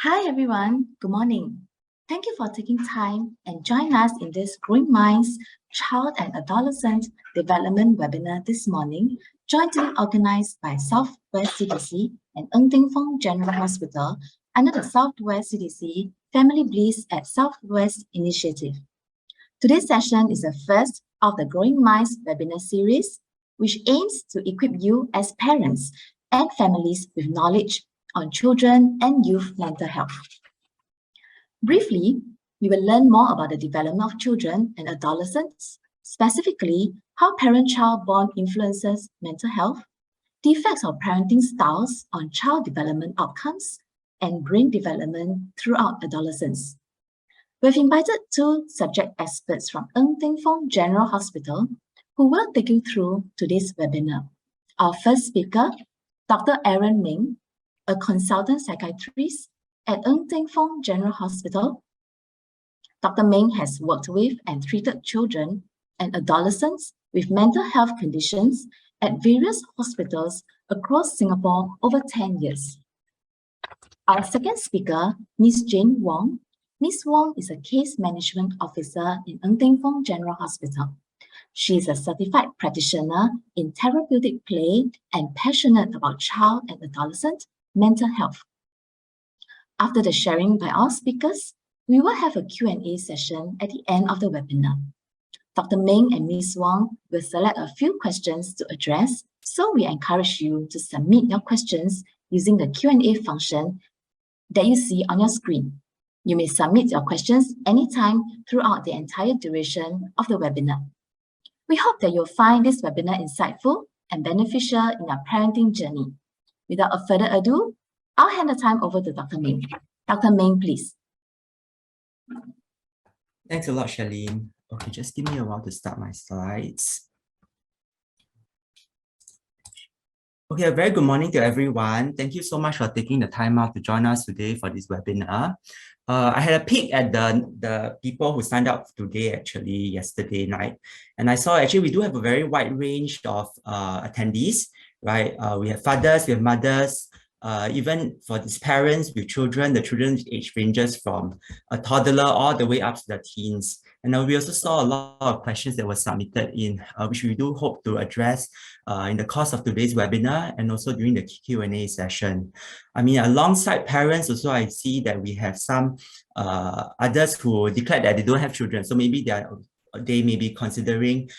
Hi everyone, good morning. Thank you for taking time and join us in this Growing Minds Child and Adolescent Development webinar this morning, jointly organized by Southwest CDC and Fong General Hospital under the Southwest CDC Family Bliss at Southwest initiative. Today's session is the first of the Growing Minds webinar series, which aims to equip you as parents and families with knowledge on children and youth mental health. Briefly, we will learn more about the development of children and adolescents, specifically how parent-child bond influences mental health, the effects of parenting styles on child development outcomes, and brain development throughout adolescence. We've invited two subject experts from Fong General Hospital who will take you through today's webinar. Our first speaker, Dr. Aaron Ming, a consultant psychiatrist at Fong General Hospital. Dr. Ming has worked with and treated children and adolescents with mental health conditions at various hospitals across Singapore over 10 years. Our second speaker, Ms. Jane Wong. Ms. Wong is a case management officer in Fong General Hospital. She is a certified practitioner in therapeutic play and passionate about child and adolescent mental health. After the sharing by our speakers, we will have a Q&A session at the end of the webinar. Dr. Ming and Ms. Wong will select a few questions to address, so we encourage you to submit your questions using the Q&A function that you see on your screen. You may submit your questions anytime throughout the entire duration of the webinar. We hope that you'll find this webinar insightful and beneficial in your parenting journey. Without further ado, I'll hand the time over to Dr. Ming. Dr. Ming, please. Thanks a lot, Charlene. Okay, just give me a while to start my slides. Okay, a very good morning to everyone. Thank you so much for taking the time out to join us today for this webinar. I had a peek at the people who signed up today, actually, yesterday night. And I saw actually we do have a very wide range of attendees, right? We have fathers, we have mothers, even for these parents with children, the children's age ranges from a toddler all the way up to the teens. And we also saw a lot of questions that were submitted in, which we do hope to address in the course of today's webinar and also during the Q&A session. I mean, alongside parents also, I see that we have some others who declared that they don't have children. So maybe they may be considering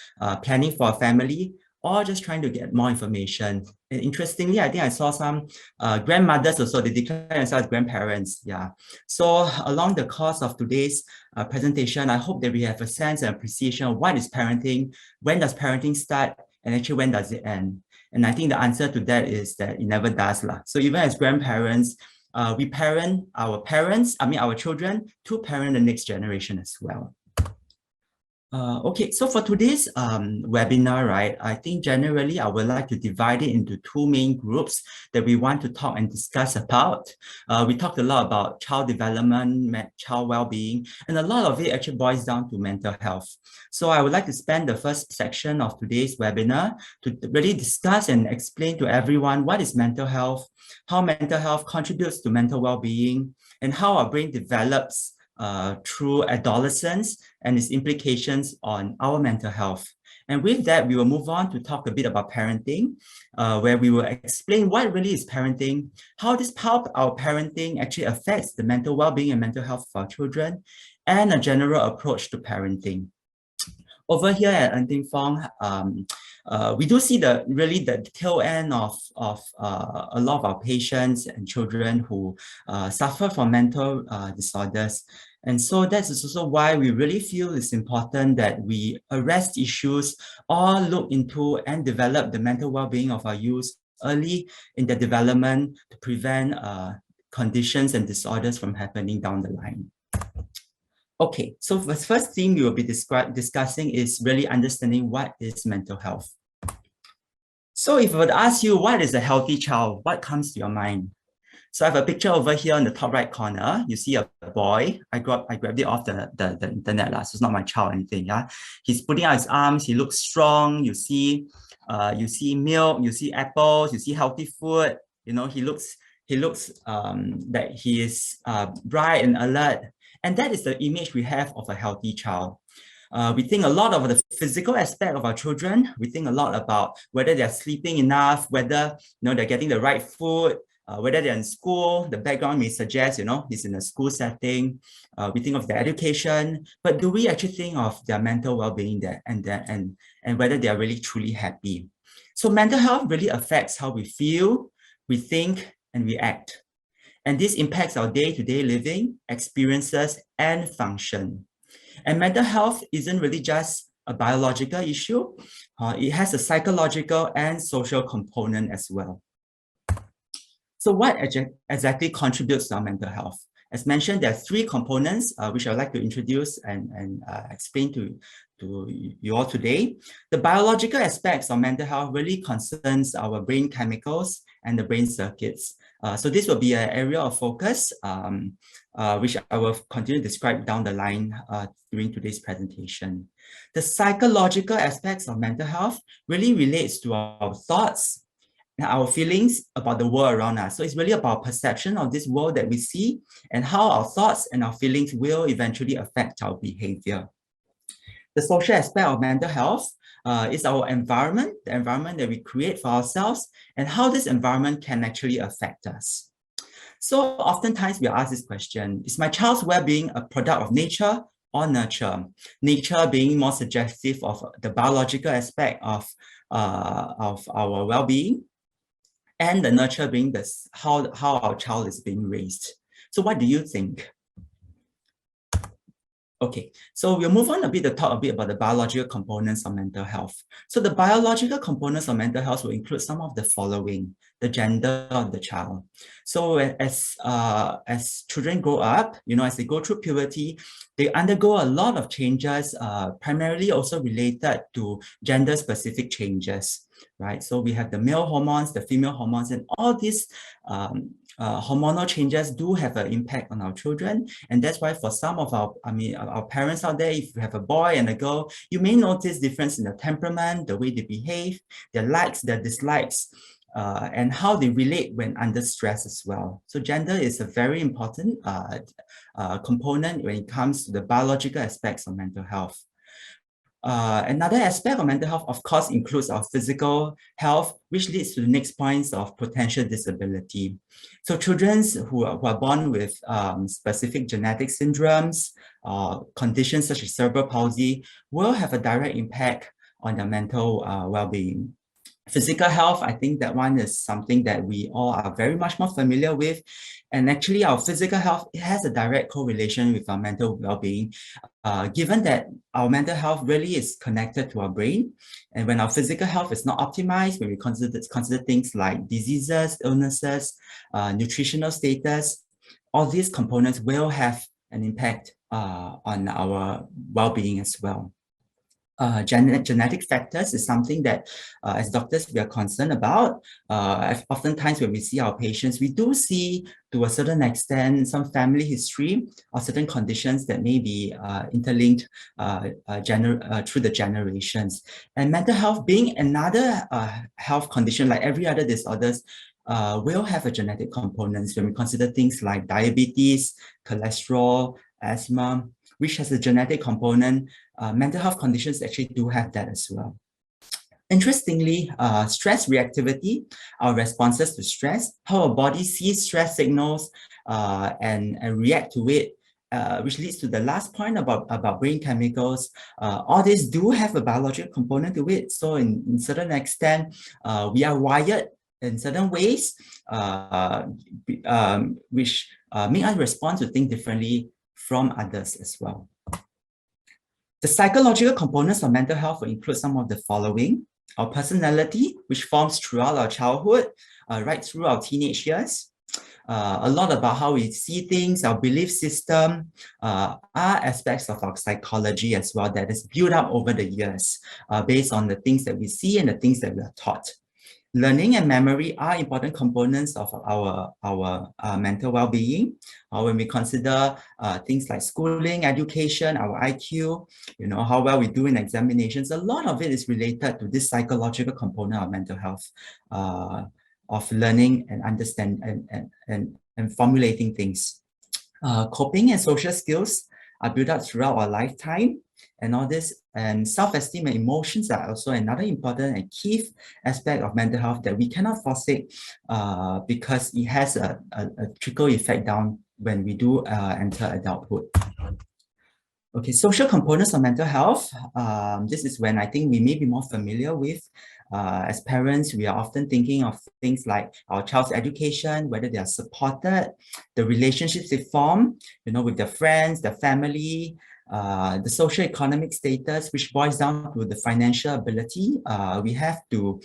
planning for a family or just trying to get more information. And interestingly, I think I saw some grandmothers also, they declare themselves grandparents. Yeah. So along the course of today's presentation, I hope that we have a sense and appreciation of what is parenting, when does parenting start, and actually when does it end? And I think the answer to that is that it never does. So even as grandparents, we parent our children to parent the next generation as well. Okay, so for today's webinar, right, I think generally I would like to divide it into two main groups that we want to talk and discuss about. We talked a lot about child development, child well-being, and a lot of it actually boils down to mental health. So I would like to spend the first section of today's webinar to really discuss and explain to everyone what is mental health, how mental health contributes to mental well-being, and how our brain develops through adolescence and its implications on our mental health. And with that, we will move on to talk a bit about parenting, where we will explain what really is parenting, how our parenting actually affects the mental well-being and mental health of our children, and a general approach to parenting. Over here at Fong, we do see the tail end of a lot of our patients and children who suffer from mental disorders. And so that's also why we really feel it's important that we address issues or look into and develop the mental well-being of our youth early in their development to prevent conditions and disorders from happening down the line. Okay, so the first thing we will be discussing is really understanding what is mental health. So if I would ask you, what is a healthy child? What comes to your mind? So I have a picture over here in the top right corner. You see a boy. I grabbed it off the internet, so it's not my child or anything. Yeah, he's putting out his arms. He looks strong. You see milk. You see apples. You see healthy food. You know, he looks he looks that he is bright and alert. And that is the image we have of a healthy child. We think a lot of the physical aspect of our children. We think a lot about whether they're sleeping enough, whether they're getting the right food, whether they're in school. The background may suggest he's in a school setting. We think of their education, but do we actually think of their mental well-being there and whether they are really truly happy? So mental health really affects how we feel, we think, and we act. And this impacts our day-to-day living, experiences, and function. And mental health isn't really just a biological issue. It has a psychological and social component as well. So what exactly contributes to our mental health? As mentioned, there are three components which I'd like to introduce and explain to you all today. The biological aspects of mental health really concerns our brain chemicals and the brain circuits. So this will be an area of focus, which I will continue to describe down the line during today's presentation. The psychological aspects of mental health really relates to our thoughts, our feelings about the world around us. So it's really about perception of this world that we see and how our thoughts and our feelings will eventually affect our behavior. The social aspect of mental health is our environment, the environment that we create for ourselves, and how this environment can actually affect us. So oftentimes we ask this question, is my child's well-being a product of nature or nurture? Nature being more suggestive of the biological aspect of our well-being, and the nurture being how our child is being raised. So what do you think? Okay, so we'll move on a bit to talk a bit about the biological components of mental health. So the biological components of mental health will include some of the following: the gender of the child. So as children grow up, as they go through puberty, they undergo a lot of changes, primarily also related to gender-specific changes, right? So we have the male hormones, the female hormones, and all these hormonal changes do have an impact on our children. And that's why for some of our parents out there, if you have a boy and a girl, you may notice difference in the temperament, the way they behave, their likes, their dislikes, and how they relate when under stress as well. So gender is a very important component when it comes to the biological aspects of mental health. Another aspect of mental health, of course, includes our physical health, which leads to the next points of potential disability. So children who are born with specific genetic syndromes, conditions such as cerebral palsy, will have a direct impact on their mental well-being. Physical health, I think that one is something that we all are very much more familiar with. And actually our physical health, it has a direct correlation with our mental well-being, given that our mental health really is connected to our brain. And when our physical health is not optimized, when we consider things like diseases, illnesses, nutritional status, all these components will have an impact on our well-being as well. Genetic factors is something that as doctors we are concerned about. Oftentimes when we see our patients, we do see to a certain extent some family history or certain conditions that may be interlinked through the generations. And mental health being another health condition like every other disorders, will have a genetic component when we consider things like diabetes, cholesterol, asthma, which has a genetic component. Mental health conditions actually do have that as well. Interestingly, stress reactivity, our responses to stress, how our body sees stress signals and react to it, which leads to the last point about brain chemicals. All these do have a biological component to it. So in certain extent, we are wired in certain ways, which make us respond to things differently from others as well. The psychological components of mental health will include some of the following: our personality, which forms throughout our childhood, right through our teenage years. A lot about how we see things, our belief system, are aspects of our psychology as well that is built up over the years based on the things that we see and the things that we are taught. Learning and memory are important components of our mental well-being. When we consider things like schooling, education, our IQ, how well we do in examinations, a lot of it is related to this psychological component of mental health of learning and understand and formulating things. Coping and social skills are built up throughout our lifetime, and all this, and self-esteem and emotions are also another important and key aspect of mental health that we cannot forsake, because it has a trickle effect down when we do enter adulthood. Okay, social components of mental health. This is when I think we may be more familiar with. As parents, we are often thinking of things like our child's education, whether they are supported, the relationships they form, with their friends, their family, the social economic status, which boils down to the financial ability we have to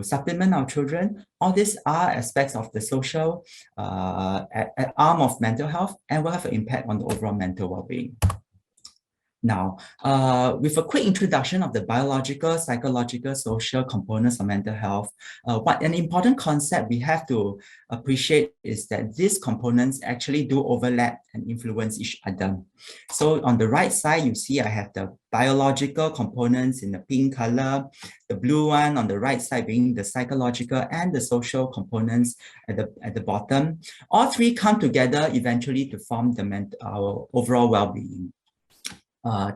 supplement our children. All these are aspects of the social arm of mental health and will have an impact on the overall mental well-being. Now, with a quick introduction of the biological, psychological, social components of mental health, what an important concept we have to appreciate is that these components actually do overlap and influence each other. So on the right side, you see I have the biological components in the pink color, the blue one on the right side being the psychological and the social components at the bottom. All three come together eventually to form our overall well-being.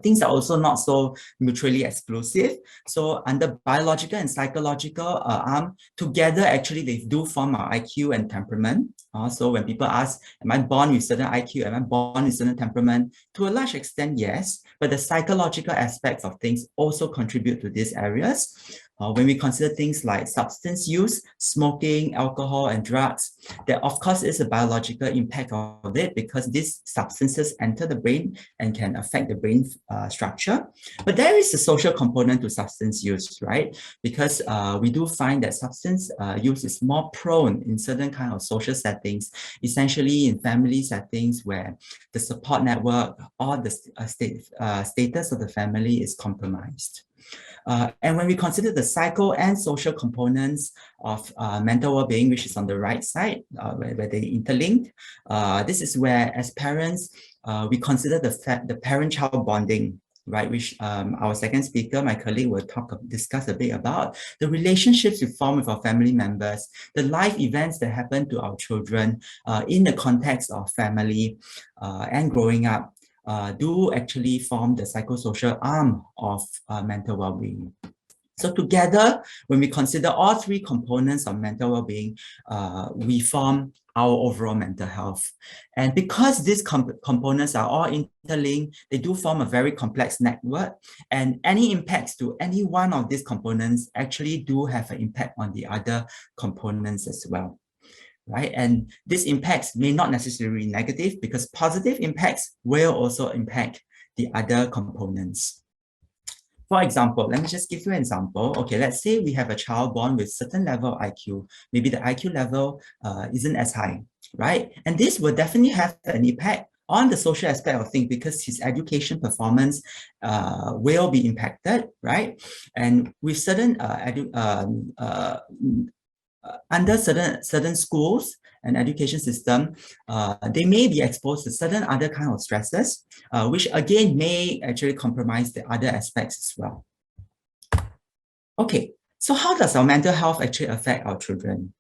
Things are also not so mutually exclusive. So under biological and psychological arm, together actually they do form our IQ and temperament. So when people ask, am I born with certain IQ, am I born with certain temperament? To a large extent, yes, but the psychological aspects of things also contribute to these areas. When we consider things like substance use, smoking, alcohol, and drugs, there of course is a biological impact of it because these substances enter the brain and can affect the brain structure. But there is a social component to substance use, right? Because we do find that substance use is more prone in certain kind of social settings, essentially in family settings where the support network or the status of the family is compromised. And when we consider the psycho and social components of mental well-being, which is on the right side, where they interlink, this is where, as parents, we consider the parent-child bonding, right? Which our second speaker, my colleague, will discuss a bit about the relationships we form with our family members, the life events that happen to our children in the context of family and growing up. Do actually form the psychosocial arm of mental well-being. So together, when we consider all three components of mental well-being, we form our overall mental health. And because these components are all interlinked, they do form a very complex network, and any impacts to any one of these components actually do have an impact on the other components as well. Right? And these impacts may not necessarily be negative because positive impacts will also impact the other components. For example, let me just give you an example. Okay, let's say we have a child born with certain level of IQ. Maybe the IQ level isn't as high, right? And this will definitely have an impact on the social aspect of things because his education performance will be impacted, right? And with certain under certain schools and education system, they may be exposed to certain other kind of stresses, which again may actually compromise the other aspects as well. Okay, so how does our mental health actually affect our children?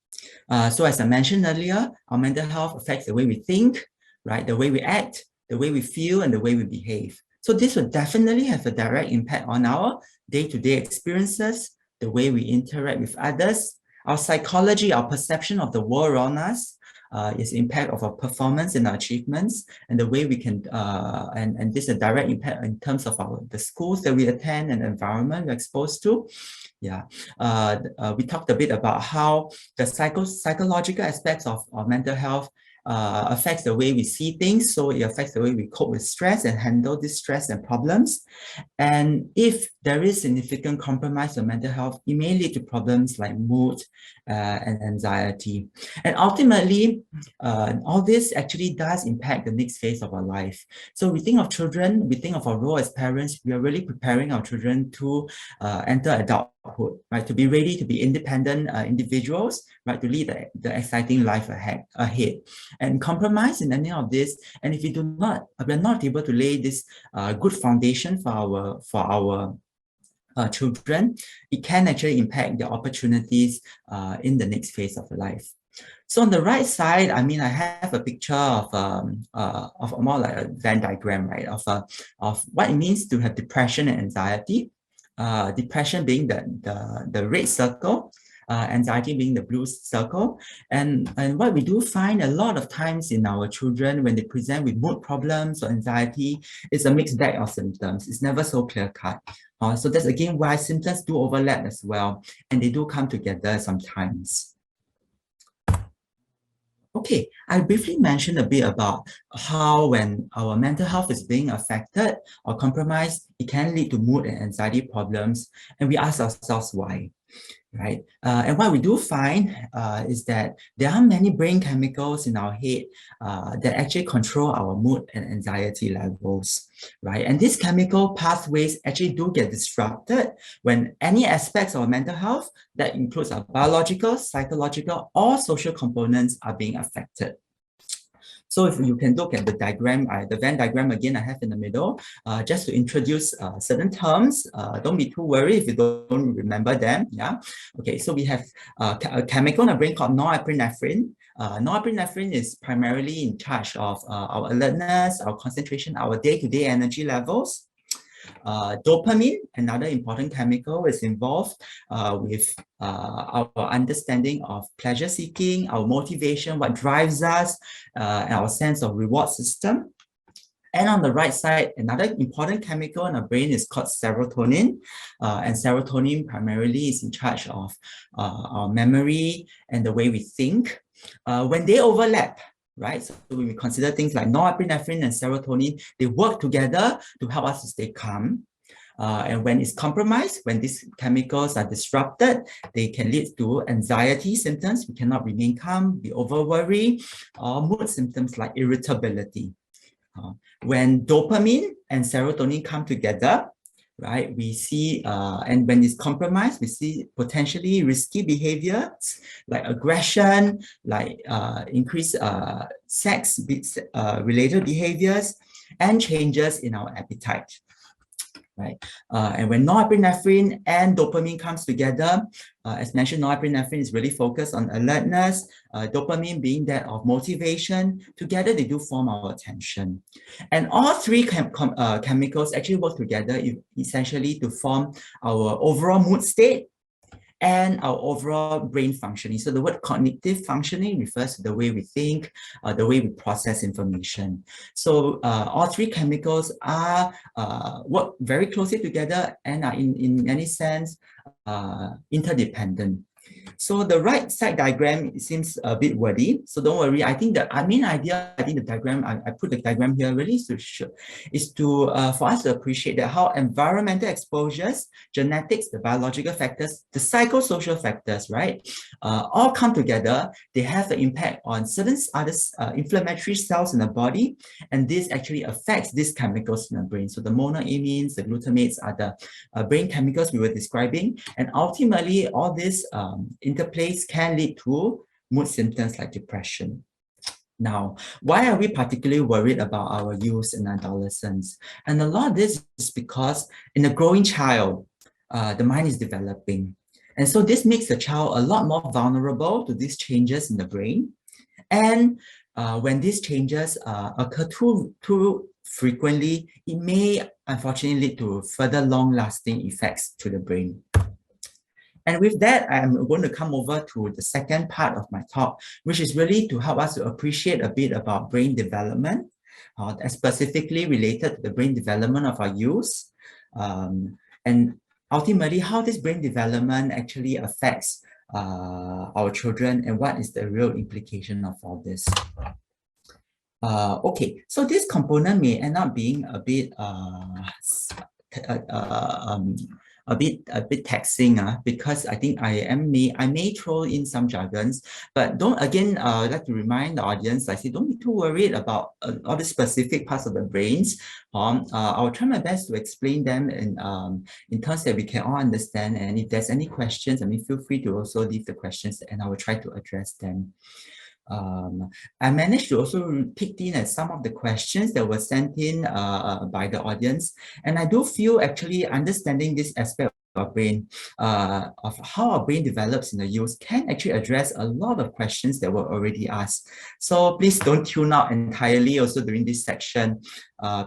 So as I mentioned earlier, our mental health affects the way we think, right? The way we act, the way we feel, and the way we behave. So this will definitely have a direct impact on our day-to-day experiences, the way we interact with others, our psychology, our perception of the world around us, is impact of our performance and our achievements, and the way we can, and this is a direct impact in terms of the schools that we attend and the environment we're exposed to. Yeah, we talked a bit about how the psychological aspects of mental health affects the way we see things. So it affects the way we cope with stress and handle this stress and problems. And if there is significant compromise of mental health, it may lead to problems like mood and anxiety. And ultimately, all this actually does impact the next phase of our life. So we think of children, we think of our role as parents, we are really preparing our children to enter adulthood, right? To be ready to be independent individuals, right? To lead the exciting life ahead. And compromise in any of this, and if we're not able to lay this good foundation for our children, it can actually impact their opportunities in the next phase of life. So on the right side, I mean, I have a picture of more like a Venn diagram, right? Of what it means to have depression and anxiety. Depression being the red circle, anxiety being the blue circle. And what we do find a lot of times in our children when they present with mood problems or anxiety, it's a mixed bag of symptoms. It's never so clear cut. So that's again why symptoms do overlap as well, and they do come together sometimes. Okay, I briefly mentioned a bit about how when our mental health is being affected or compromised, it can lead to mood and anxiety problems, and we ask ourselves why. Right? And what we do find is that there are many brain chemicals in our head that actually control our mood and anxiety levels, right? And these chemical pathways actually do get disrupted when any aspects of mental health that includes our biological, psychological, or social components are being affected. So if you can look at the diagram, the Venn diagram again I have in the middle, just to introduce certain terms. Don't be too worried if you don't remember them. Yeah. Okay. So we have a chemical in our brain called norepinephrine. Norepinephrine is primarily in charge of our alertness, our concentration, our day-to-day energy levels. Dopamine, another important chemical, is involved with our understanding of pleasure seeking, our motivation, what drives us, and our sense of reward system. And on the right side, another important chemical in our brain is called serotonin. And serotonin primarily is in charge of our memory and the way we think. When they overlap, right? So when we consider things like norepinephrine and serotonin, they work together to help us to stay calm. And when it's compromised, when these chemicals are disrupted, they can lead to anxiety symptoms. We cannot remain calm, be over worry, or mood symptoms like irritability. When dopamine and serotonin come together, right, we see, and when it's compromised, we see potentially risky behaviors like aggression, like increased sex-related behaviors, and changes in our appetite. Right. And when norepinephrine and dopamine comes together, as mentioned, norepinephrine is really focused on alertness, dopamine being that of motivation. Together, they do form our attention. And all three chemicals actually work together essentially to form our overall mood state and our overall brain functioning. So the word cognitive functioning refers to the way we think, the way we process information. So all three chemicals are work very closely together and are in any sense interdependent. So the right side diagram seems a bit wordy, so don't worry. I think the main idea, the diagram, I put the diagram here really is to for us to appreciate that how environmental exposures, genetics, the biological factors, the psychosocial factors, right, all come together. They have an impact on certain other inflammatory cells in the body, and this actually affects these chemicals in the brain. So the monoamines, the glutamates are the brain chemicals we were describing, and ultimately all this interplays can lead to mood symptoms like depression. Now, why are we particularly worried about our youth and adolescents? And a lot of this is because in a growing child, the mind is developing. And so this makes the child a lot more vulnerable to these changes in the brain. And when these changes occur too frequently, it may unfortunately lead to further long-lasting effects to the brain. And with that, I'm going to come over to the second part of my talk, which is really to help us to appreciate a bit about brain development, specifically related to the brain development of our youth, and ultimately how this brain development actually affects our children and what is the real implication of all this. Okay, so this component may end up being a bit a bit taxing because I think I may throw in some jargons, but don't, again, I'd like to remind the audience, I say, don't be too worried about all the specific parts of the brains. I'll try my best to explain them in terms that we can all understand, and if there's any questions, I mean, feel free to also leave the questions and I will try to address them. I managed to also pick in at some of the questions that were sent in by the audience, and I do feel actually understanding this aspect our brain, of how our brain develops in the youth can actually address a lot of questions that were already asked. So please don't tune out entirely also during this section,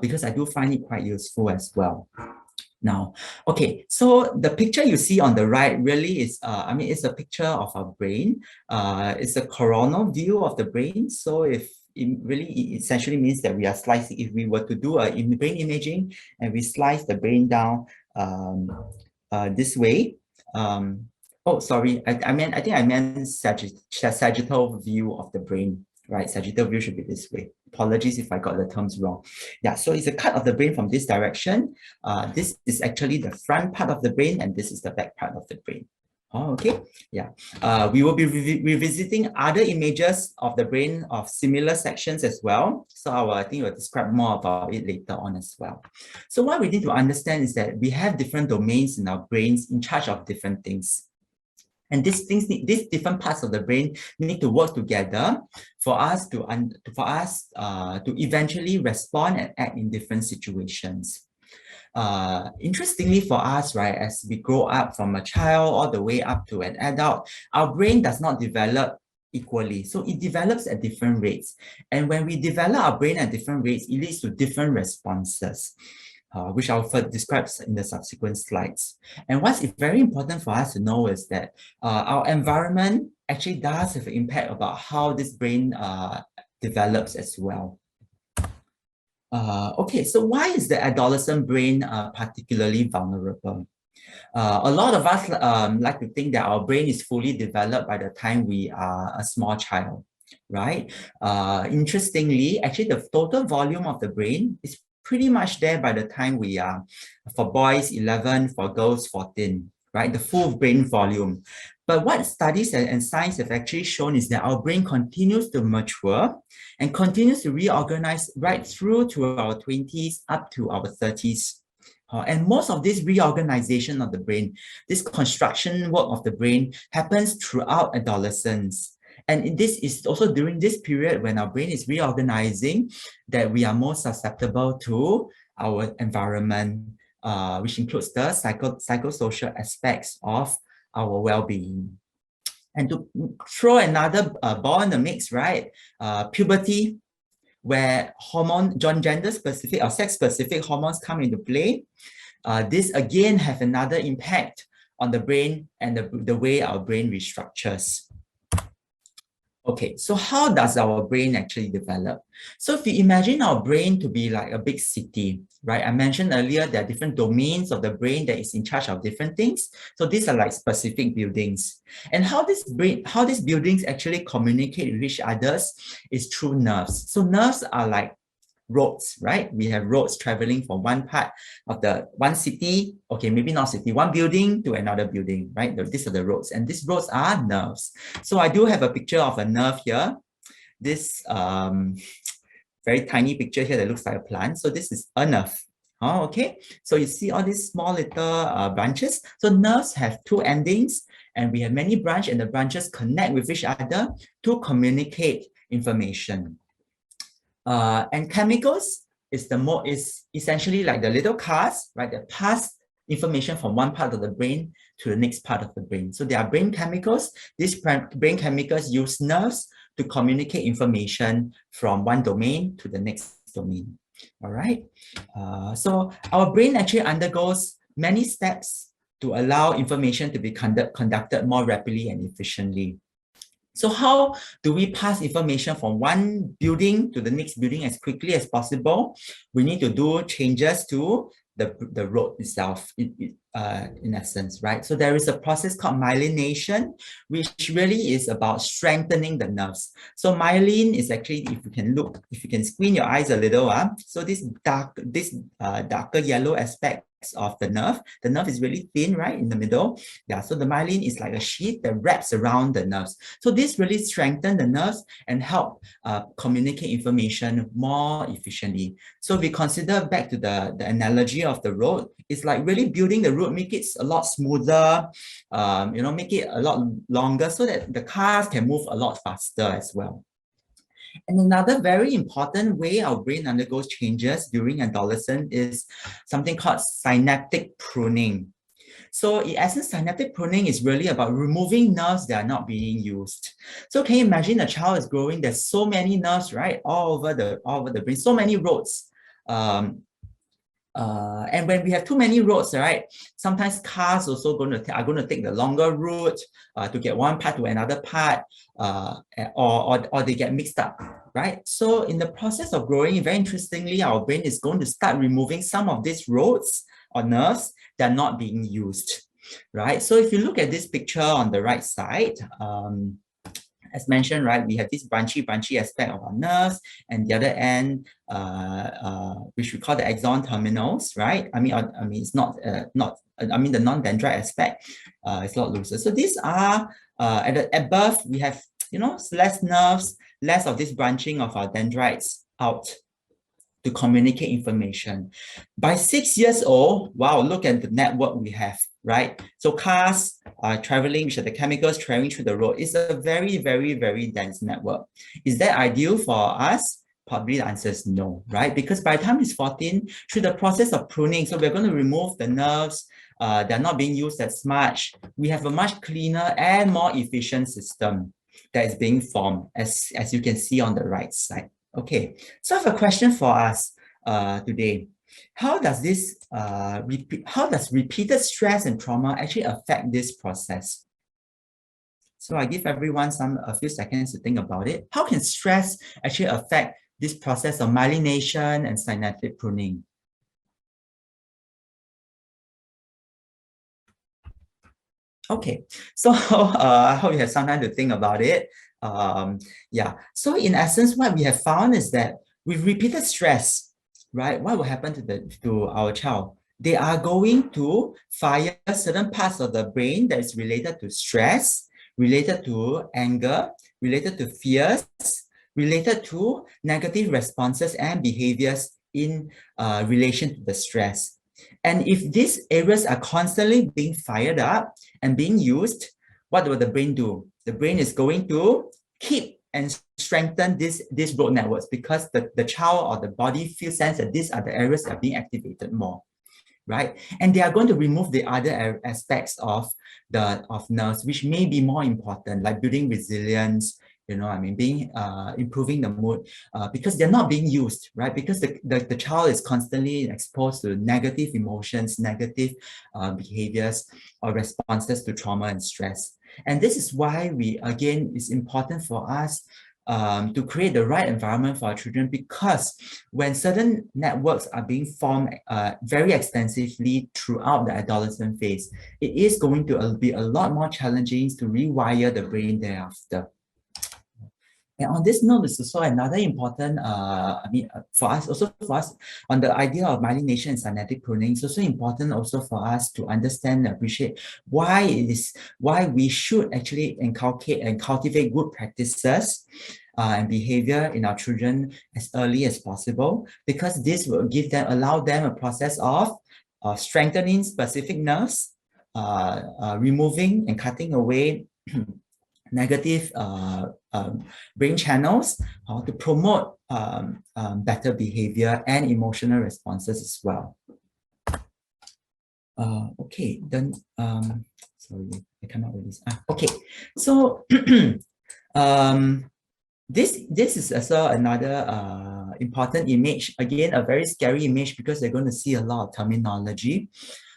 because I do find it quite useful as well. Now, okay, so the picture you see on the right really is, it's a picture of our brain. It's a coronal view of the brain. So if it essentially means that we are slicing, if we were to do a brain imaging and we slice the brain down this way. Oh, sorry, I think I meant sagittal view of the brain, right? Sagittal view should be this way. Apologies if I got the terms wrong. Yeah, so it's a cut of the brain from this direction. This is actually the front part of the brain, and this is the back part of the brain. Oh, okay, yeah. We will be revisiting other images of the brain of similar sections as well. So I think we'll describe more about it later on as well. So what we need to understand is that we have different domains in our brains in charge of different things. And these different parts of the brain need to work together for us to eventually respond and act in different situations. Interestingly for us, right, as we grow up from a child all the way up to an adult, our brain does not develop equally. So it develops at different rates. And when we develop our brain at different rates, it leads to different responses. Which I'll describe in the subsequent slides. And what's very important for us to know is that our environment actually does have an impact about how this brain develops as well. Okay, so why is the adolescent brain particularly vulnerable? A lot of us like to think that our brain is fully developed by the time we are a small child, right? Interestingly, actually the total volume of the brain is pretty much there by the time we are, for boys 11, for girls 14, right? The full brain volume. But what studies and science have actually shown is that our brain continues to mature and continues to reorganize right through to our 20s up to our 30s. And most of this reorganization of the brain, this construction work of the brain happens throughout adolescence. And this is also during this period when our brain is reorganizing that we are more susceptible to our environment, which includes the psychosocial aspects of our well-being. And to throw another ball in the mix, right? Puberty, where gender-specific or sex-specific hormones come into play. This again have another impact on the brain and the way our brain restructures. Okay, so how does our brain actually develop? So if you imagine our brain to be like a big city, right? I mentioned earlier there are different domains of the brain that is in charge of different things. So these are like specific buildings. And how these buildings actually communicate with each other is through nerves. So nerves are like roads, right? We have roads traveling from one part of one city, okay, maybe not city, one building to another building, right? These are the roads, and these roads are nerves. So I do have a picture of a nerve here. This very tiny picture here that looks like a plant. So this is a nerve. Oh, okay. So you see all these small little branches. So nerves have two endings, and we have many branches, and the branches connect with each other to communicate information. And chemicals is essentially like the little cars, right, that pass information from one part of the brain to the next part of the brain. So there are brain chemicals. These brain chemicals use nerves to communicate information from one domain to the next domain. All right. So our brain actually undergoes many steps to allow information to be conducted more rapidly and efficiently. So how do we pass information from one building to the next building as quickly as possible? We need to do changes to the road itself, in essence, right? So there is a process called myelination, which really is about strengthening the nerves. So myelin is actually, if you can squint your eyes a little, so this darker yellow aspect of the nerve is really thin, right, in the middle. Yeah, so the myelin is like a sheath that wraps around the nerves. So this really strengthens the nerves and help communicate information more efficiently. So we consider back to the analogy of the road, it's like really building the road, make it a lot smoother, make it a lot longer so that the cars can move a lot faster as well. And another very important way our brain undergoes changes during adolescence is something called synaptic pruning. So in essence, synaptic pruning is really about removing nerves that are not being used. So can you imagine a child is growing, there's so many nerves, right? All over the brain, so many roads. And when we have too many roads, right, sometimes cars also are going to take the longer route to get one part to another part, or they get mixed up, right? So in the process of growing, very interestingly, our brain is going to start removing some of these roads or nerves that are not being used, right? So if you look at this picture on the right side, as mentioned, right, we have this branchy aspect of our nerves, and the other end, which we call the axon terminals, right? I mean, it's not the non-dendrite aspect is a lot looser. So these are at birth we have, you know, less nerves, less of this branching of our dendrites out to communicate information. By 6 years old, wow, look at the network we have, right? So cars traveling, which are the chemicals traveling through the road, is a very, very, very dense network. Is that ideal for us? Probably the answer is no, right? Because by the time it's 14, through the process of pruning, so we're going to remove the nerves, they're not being used as much. We have a much cleaner and more efficient system that is being formed, as you can see on the right side. Okay, so I have a question for us today. How does repeated stress and trauma actually affect this process? So I give everyone a few seconds to think about it. How can stress actually affect this process of myelination and synaptic pruning? Okay, so I hope you have some time to think about it. Yeah, so in essence, what we have found is that with repeated stress, right, what will happen to our child? They are going to fire certain parts of the brain that is related to stress, related to anger, related to fears, related to negative responses and behaviors in relation to the stress. And if these areas are constantly being fired up and being used, what will the brain do? The brain is going to keep and strengthen these road networks because the child or the body feels sense that these are the areas that are being activated more, right? And they are going to remove the other aspects of nerves, which may be more important, like building resilience, you know, I mean, improving the mood, because they're not being used, right? Because the child is constantly exposed to negative emotions, negative behaviors or responses to trauma and stress. And this is why it's important for us to create the right environment for our children, because when certain networks are being formed very extensively throughout the adolescent phase, it is going to be a lot more challenging to rewire the brain thereafter. And on this note, there's also another important, for us, on the idea of myelination and synaptic pruning, it's also important also for us to understand and appreciate why we should actually inculcate and cultivate good practices and behavior in our children as early as possible, because this will allow them a process of strengthening specific nerves, removing and cutting away negative brain channels to promote better behavior and emotional responses as well. Okay, then, sorry, I cannot release. Okay, so this is also another important image. Again, a very scary image because they're going to see a lot of terminology.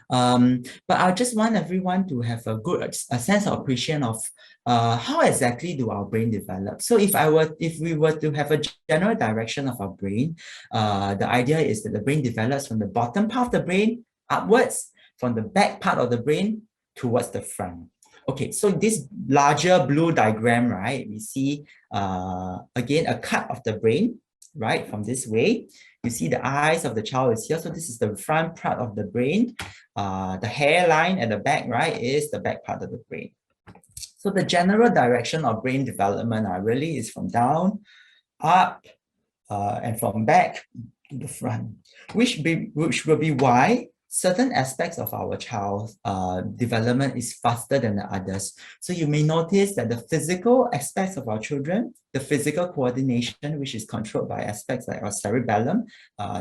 But I just want everyone to have a sense of appreciation of how exactly do our brain develop. So if we were to have a general direction of our brain, the idea is that the brain develops from the bottom part of the brain upwards, from the back part of the brain towards the front. Okay, so this larger blue diagram, right, we see again a cut of the brain, right, from this way. You see the eyes of the child is here. So this is the front part of the brain. The hairline at the back, right, is the back part of the brain. So the general direction of brain development really is from down, up, and from back to the front, which will be why certain aspects of our child's development is faster than the others. So you may notice that the physical aspects of our children, the physical coordination, which is controlled by aspects like our cerebellum,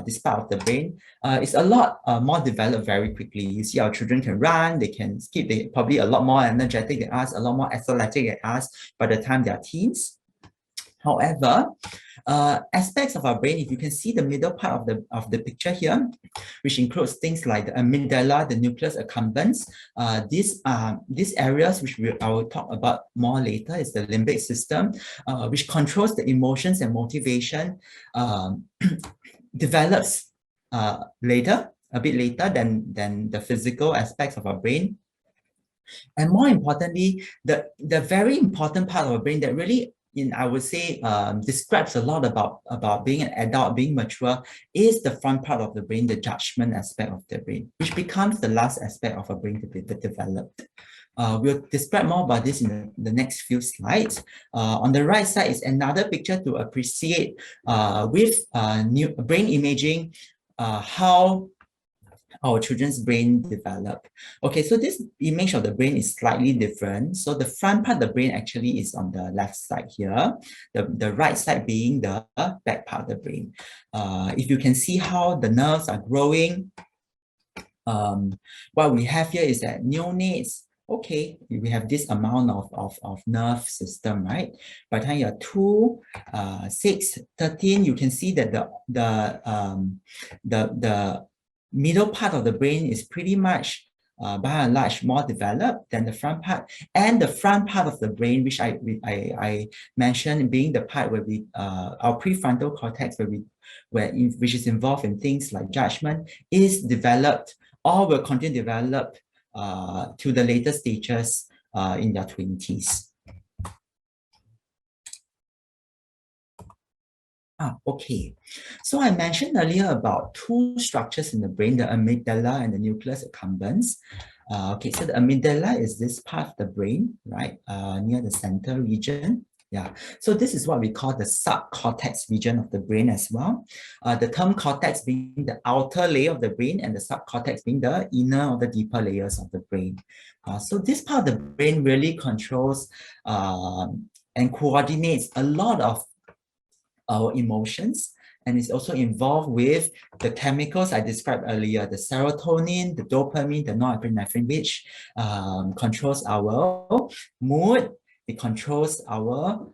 this part of the brain, is a lot more developed very quickly. You see our children can run, they can skip, they're probably a lot more energetic than us, a lot more athletic than us by the time they're teens. However, aspects of our brain, if you can see the middle part of the picture here, which includes things like the amygdala, the nucleus accumbens, these areas which I will talk about more later is the limbic system, which controls the emotions and motivation, develops a bit later than the physical aspects of our brain. And more importantly, the very important part of our brain that really, I would say, describes a lot about being an adult, being mature, is the front part of the brain, the judgment aspect of the brain, which becomes the last aspect of our brain to be developed. We'll describe more about this in the next few slides. On the right side is another picture to appreciate with new brain imaging, how our children's brain develop. Okay, so this image of the brain is slightly different. So the front part of the brain actually is on the left side here, the right side being the back part of the brain. If you can see how the nerves are growing, what we have here is that neonates, okay, we have this amount of nerve system, right? By the time you're 2, 6, 13, you can see that the middle part of the brain is pretty much by and large more developed than the front part. And the front part of the brain, which I mentioned being the part where we our prefrontal cortex, which is involved in things like judgment, is developed or will continue to develop to the later stages in their 20s. Okay. So I mentioned earlier about 2 structures in the brain, the amygdala and the nucleus accumbens. Okay, so the amygdala is this part of the brain, right, near the center region. Yeah, so this is what we call the subcortex region of the brain as well. The term cortex being the outer layer of the brain and the subcortex being the inner or the deeper layers of the brain. So this part of the brain really controls and coordinates a lot of our emotions, and it's also involved with the chemicals I described earlier, the serotonin, the dopamine, the norepinephrine, which controls our mood, it controls our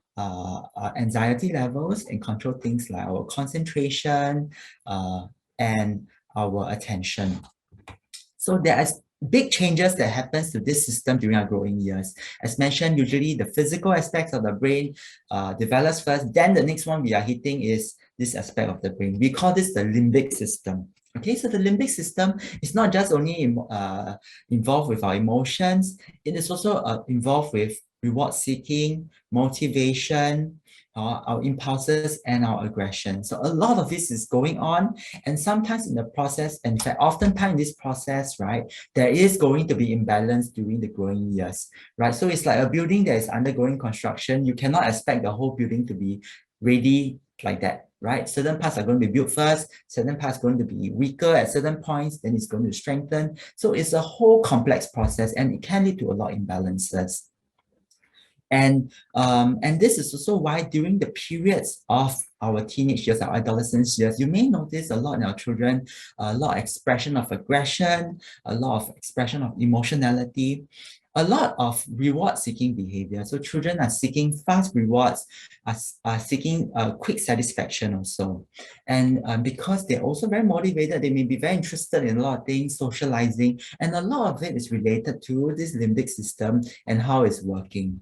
anxiety levels, and control things like our concentration and our attention. So there are big changes that happens to this system during our growing years. As mentioned, usually the physical aspects of the brain develops first, then the next one we are hitting is this aspect of the brain. We call this the limbic system. Okay, so the limbic system is not just only involved with our emotions, it is also involved with reward seeking, motivation, our impulses, and our aggression. So a lot of this is going on, and sometimes in the process, in fact, oftentimes in this process, right, there is going to be imbalance during the growing years, right? So it's like a building that is undergoing construction. You cannot expect the whole building to be ready like that, right? Certain parts are going to be built first, certain parts are going to be weaker at certain points, then it's going to strengthen. So it's a whole complex process, and it can lead to a lot of imbalances. And this is also why during the periods of our teenage years, our adolescence years, you may notice a lot in our children, a lot of expression of aggression, a lot of expression of emotionality, a lot of reward-seeking behavior. So children are seeking fast rewards, are seeking quick satisfaction also. And because they're also very motivated, they may be very interested in a lot of things, socializing, and a lot of it is related to this limbic system and how it's working.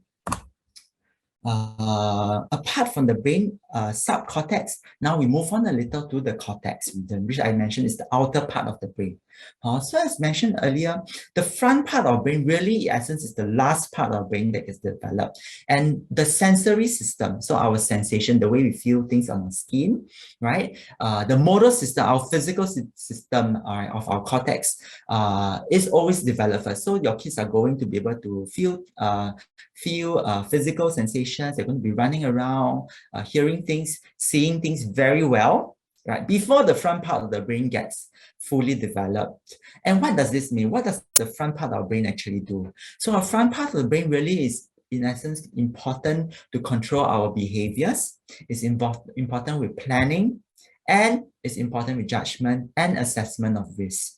Apart from the brain subcortex, now we move on a little to the cortex region, which I mentioned is the outer part of the brain. So as mentioned earlier, the front part of brain really, in essence, is the last part of brain that is developed. And the sensory system, so our sensation, the way we feel things on our skin, right? The motor system, our physical system of our cortex is always developed first. So your kids are going to be able to feel physical sensations. They're going to be running around, hearing things, seeing things very well, right? Before the front part of the brain gets fully developed. And what does this mean? What does the front part of our brain actually do? So our front part of the brain really is, in essence, important to control our behaviors. It's important with planning, and it's important with judgment and assessment of risk,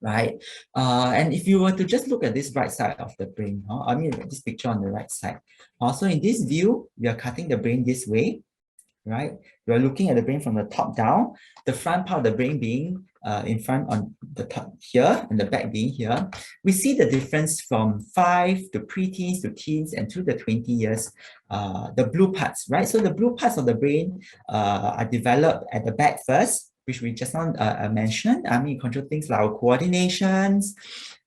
right? And if you were to just look at this right side of the brain, I mean, this picture on the right side. Also, in this view, we are cutting the brain this way, right? We are looking at the brain from the top down, the front part of the brain being in front on the top here and the back being here. We see the difference from 5 to preteens to teens and to the 20 years, the blue parts, right? So the blue parts of the brain are developed at the back first, which we just now mentioned. I mean, control things like our coordinations,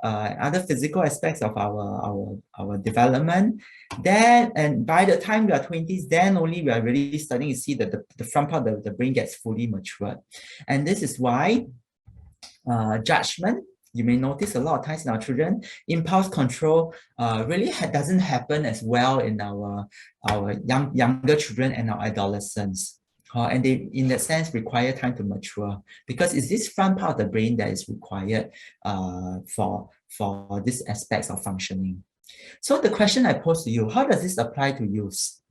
other physical aspects of our development. Then, and by the time we are 20s, then only we are really starting to see that the front part of the brain gets fully matured. And this is why judgment, you may notice a lot of times in our children, impulse control really doesn't happen as well in our younger children and our adolescents. And they, in that sense, require time to mature, because it's this front part of the brain that is required for these aspects of functioning. So the question I pose to you, how does this apply to youth?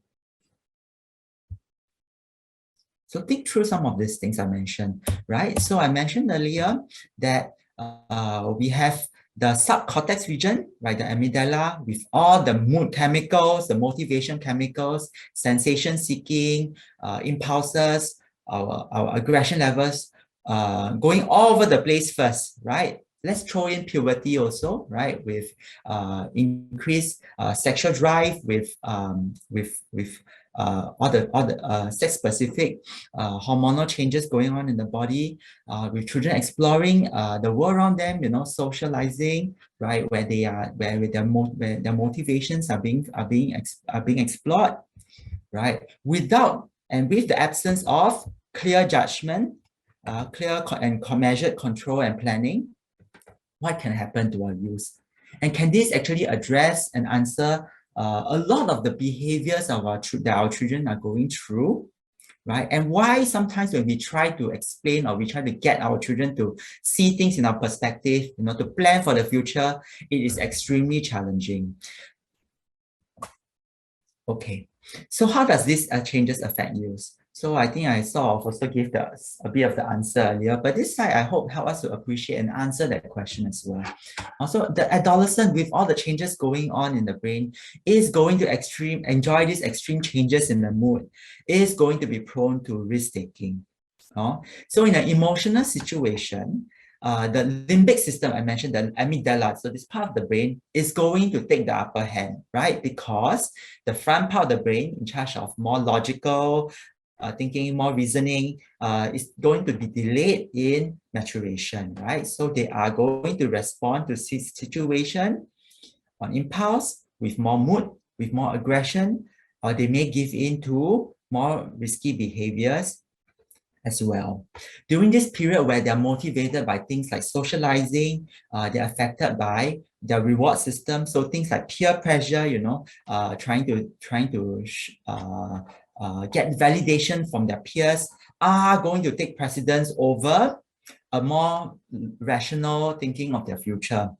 So think through some of these things I mentioned, right? So I mentioned earlier that we have the subcortex region, right? The amygdala with all the mood chemicals, the motivation chemicals, sensation seeking, impulses, our aggression levels, going all over the place first, right? Let's throw in puberty also, right? With increased sexual drive, with all the sex-specific hormonal changes going on in the body, with children exploring the world around them, you know, socializing, right? Where their motivations are being explored, right? Without and with the absence of clear judgment, clear and measured control and planning, what can happen to our youth? And can this actually address and answer a lot of the behaviors of that our children are going through, right? And why sometimes when we try to explain or we try to get our children to see things in our perspective, you know, to plan for the future, it is extremely challenging. Okay, so how does this changes affect youth? So I think I sort of also gave a bit of the answer earlier, but this slide I hope help us to appreciate and answer that question as well. Also, the adolescent with all the changes going on in the brain is going to enjoy these extreme changes in the mood, is going to be prone to risk-taking. So in an emotional situation, the limbic system, I mentioned the amygdala, so this part of the brain is going to take the upper hand, right? Because the front part of the brain in charge of more logical, thinking, more reasoning, is going to be delayed in maturation, right? So they are going to respond to situation on impulse with more mood, with more aggression, or they may give in to more risky behaviors as well. During this period where they're motivated by things like socializing, they're affected by their reward system. So things like peer pressure, you know, trying to get validation from their peers are going to take precedence over a more rational thinking of their future.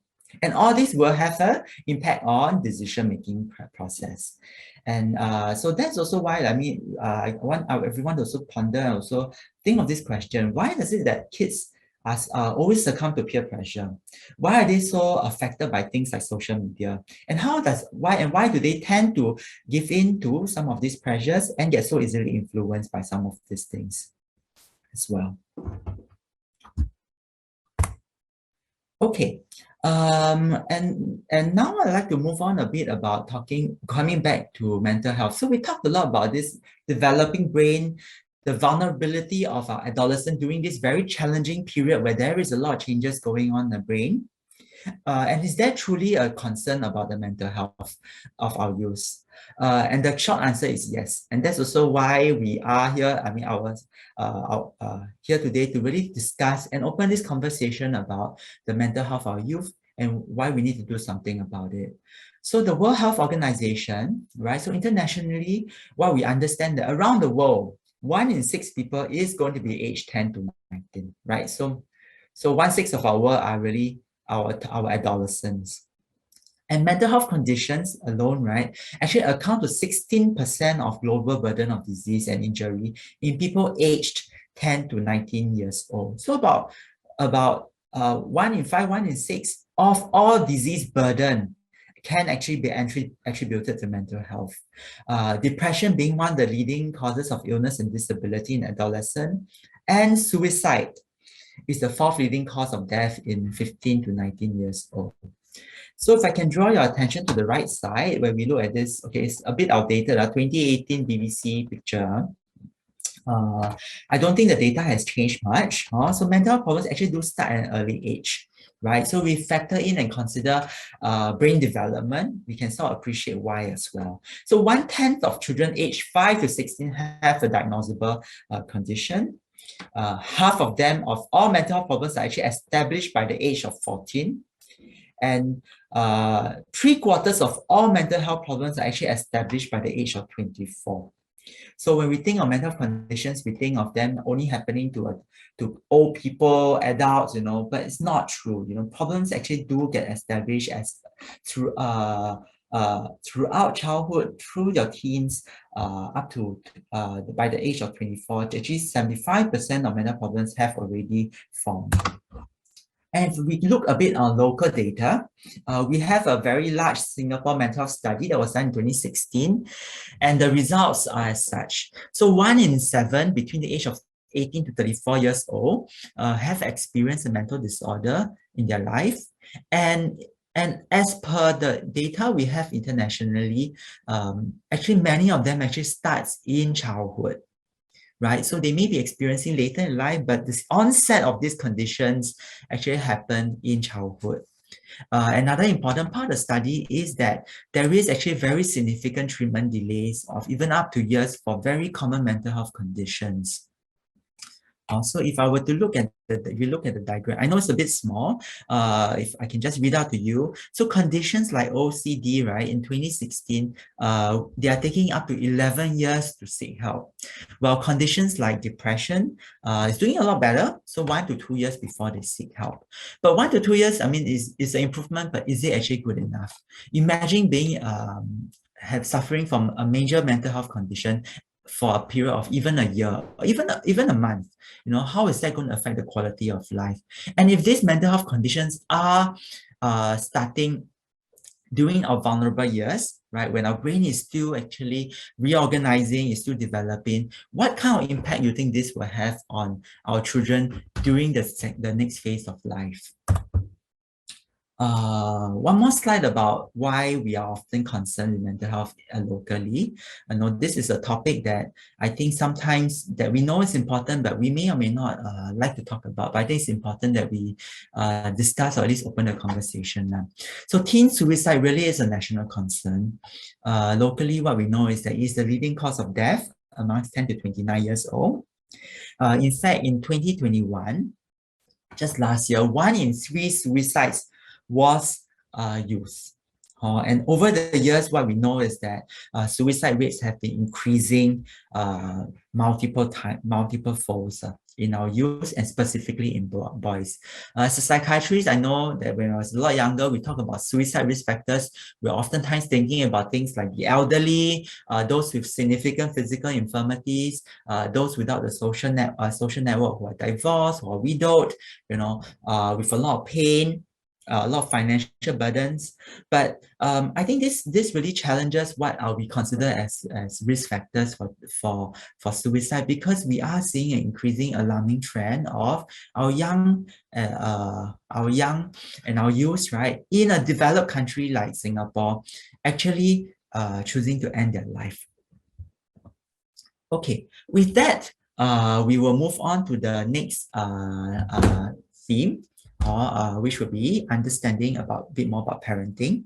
And all this will have an impact on decision-making process. And so that's also why, I mean, I want everyone to also ponder and also think of this question. Why is it that kids always succumb to peer pressure? Why are they so affected by things like social media? And why do they tend to give in to some of these pressures and get so easily influenced by some of these things as well? Okay, and now I'd like to move on a bit about coming back to mental health. So we talked a lot about this developing brain, the vulnerability of our adolescent during this very challenging period where there is a lot of changes going on in the brain. And is there truly a concern about the mental health of our youth? And the short answer is yes. And that's also why we are here. I mean, here today to really discuss and open this conversation about the mental health of our youth and why we need to do something about it. So the World Health Organization, right? So internationally, what we understand that around the world, 1 in 6 people is going to be aged 10 to 19, right? So 1/6 of our world are really our adolescents. And mental health conditions alone, right, actually account to 16% of global burden of disease and injury in people aged 10 to 19 years old. So about 1 in 5, 1 in 6 of all disease burden can actually be attributed to mental health. Depression being one of the leading causes of illness and disability in adolescent, and suicide is the 4th leading cause of death in 15 to 19 years old. So if I can draw your attention to the right side, where we look at this, okay, it's a bit outdated, 2018 BBC picture. I don't think the data has changed much. So mental health problems actually do start at an early age, right? So we factor in and consider brain development. We can sort of appreciate why as well. So 1/10 of children aged 5 to 16 have a diagnosable condition. Half of them, of all mental health problems, are actually established by the age of 14. And 3/4 of all mental health problems are actually established by the age of 24. So when we think of mental conditions, we think of them only happening to old people, adults, but it's not true. Problems actually do get established as throughout childhood, through your teens, up to by the age of 24. Actually, 75% of mental problems have already formed. And if we look a bit on local data, we have a very large Singapore mental health study that was done in 2016, and the results are as such. So 1 in 7 between the age of 18 to 34 years old have experienced a mental disorder in their life. And as per the data we have internationally, actually many of them actually starts in childhood. Right, so they may be experiencing later in life, but the onset of these conditions actually happen in childhood. Another important part of the study is that there is actually very significant treatment delays of even up to years for very common mental health conditions. Also, if I were to look at the diagram, I know it's a bit small. If I can just read out to you. So conditions like OCD, right, in 2016, they are taking up to 11 years to seek help. While conditions like depression is doing a lot better. So 1 to 2 years before they seek help. But 1 to 2 years, I mean, is an improvement, but is it actually good enough? Imagine being suffering from a major mental health condition for a period of even a year, or even a month. How is that going to affect the quality of life? And if these mental health conditions are starting during our vulnerable years, right, when our brain is still actually reorganizing, is still developing, what kind of impact you think this will have on our children during the next phase of life? One more slide about why we are often concerned with mental health locally. I know this is a topic that I think sometimes that we know is important, but we may or may not like to talk about. But I think it's important that we discuss or at least open the conversation now. So teen suicide really is a national concern. Locally, what we know is that it's the leading cause of death amongst 10 to 29 years old. In fact, in 2021, just last year, 1 in 3 suicides was youth. And over the years, what we know is that suicide rates have been increasing multiple folds in our youth, and specifically in boys. As a psychiatrist, I know that when I was a lot younger, we talk about suicide risk factors. We're oftentimes thinking about things like the elderly, those with significant physical infirmities, those without the social network, who are divorced or widowed, with a lot of pain, a lot of financial burdens. But I think this really challenges what we consider as risk factors for suicide, because we are seeing an increasing alarming trend of our young and our youth, right, in a developed country like Singapore, actually choosing to end their life. Okay, with that, we will move on to the next theme, which will be understanding a bit more about parenting.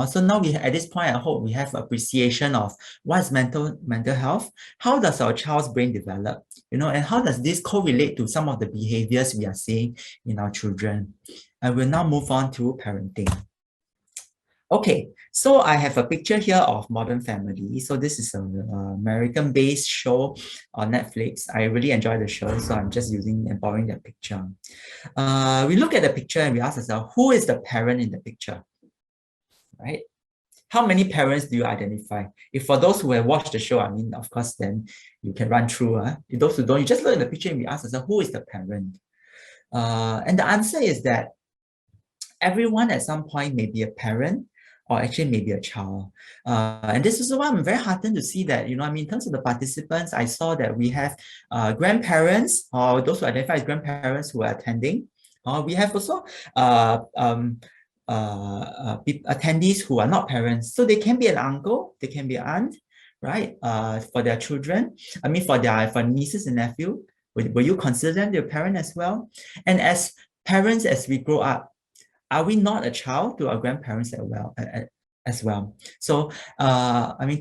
So now at this point, I hope we have appreciation of what is mental health, how does our child's brain develop, and how does this correlate to some of the behaviors we are seeing in our children. I will now move on to parenting. Okay, so I have a picture here of Modern Family. So this is an American-based show on Netflix. I really enjoy the show, so I'm just using and borrowing that picture. We look at the picture and we ask ourselves, who is the parent in the picture, right? How many parents do you identify? If for those who have watched the show, I mean, of course, then you can run through. If those who don't, you just look at the picture and we ask ourselves, who is the parent? And the answer is that everyone at some point may be a parent or actually maybe a child. And this is why I'm very heartened to see that, in terms of the participants, I saw that we have grandparents or those who identify as grandparents who are attending. We have also attendees who are not parents. So they can be an uncle, they can be an aunt, right? For their children, for nieces and nephews. Will you consider them your parent as well? And as parents, as we grow up, are we not a child to our grandparents as well? So, are we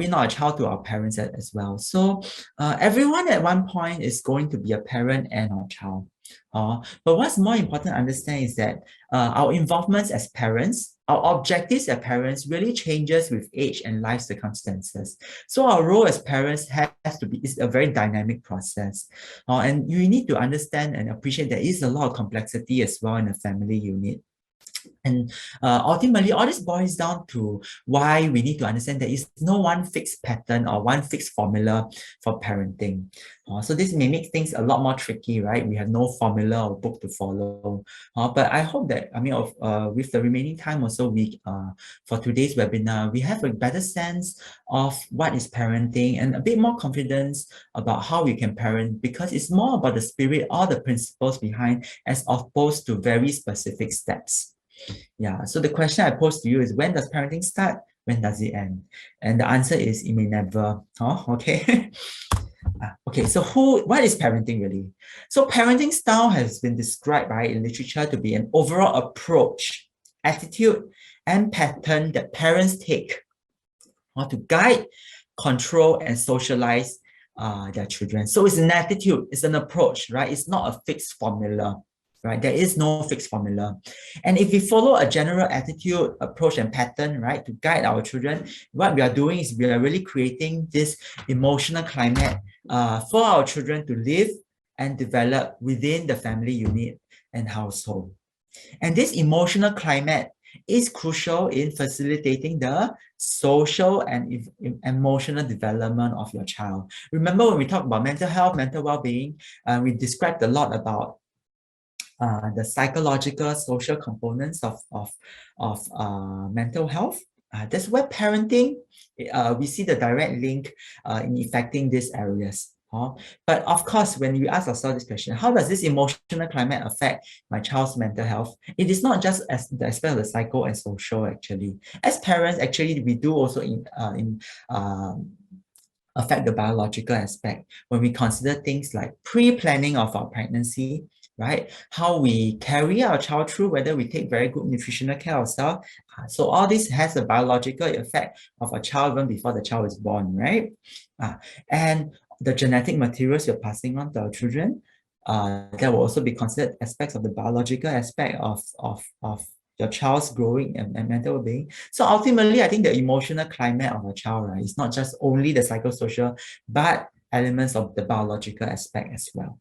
not a child to our parents as well? So, everyone at one point is going to be a parent and a child. But what's more important to understand is that our involvements as parents, our objectives as parents really changes with age and life circumstances. So our role as parents is a very dynamic process. And you need to understand and appreciate there is a lot of complexity as well in a family unit. And ultimately, all this boils down to why we need to understand there is no one fixed pattern or one fixed formula for parenting. So this may make things a lot more tricky, right? We have no formula or book to follow. But I hope that, with the remaining time or so for today's webinar, we have a better sense of what is parenting and a bit more confidence about how we can parent, because it's more about the spirit or the principles behind as opposed to very specific steps. Yeah, so the question I pose to you is, when does parenting start? When does it end? And the answer is, it may never. Okay. Okay, so what is parenting really? So parenting style has been described in literature to be an overall approach, attitude, and pattern that parents take to guide, control, and socialize their children. So it's an attitude, it's an approach, right? It's not a fixed formula. Right? There is no fixed formula. And if we follow a general attitude, approach, and pattern, right, to guide our children, what we are doing is we are really creating this emotional climate for our children to live and develop within the family unit and household. And this emotional climate is crucial in facilitating the social and emotional development of your child. Remember, when we talk about mental health, mental well-being, we described a lot about the psychological, social components of mental health. That's where parenting, we see the direct link in affecting these areas. But of course, when we ask ourselves this question, how does this emotional climate affect my child's mental health? It is not just as the aspect of the psycho and social, actually. As parents, actually, we do also affect the biological aspect when we consider things like pre-planning of our pregnancy, right? How we carry our child through, whether we take very good nutritional care of ourselves. So all this has a biological effect of a child even before the child is born, right? And the genetic materials you're passing on to our children, that will also be considered aspects of the biological aspect of your child's growing and mental well-being. So ultimately, I think the emotional climate of a child, right, is not just only the psychosocial, but elements of the biological aspect as well.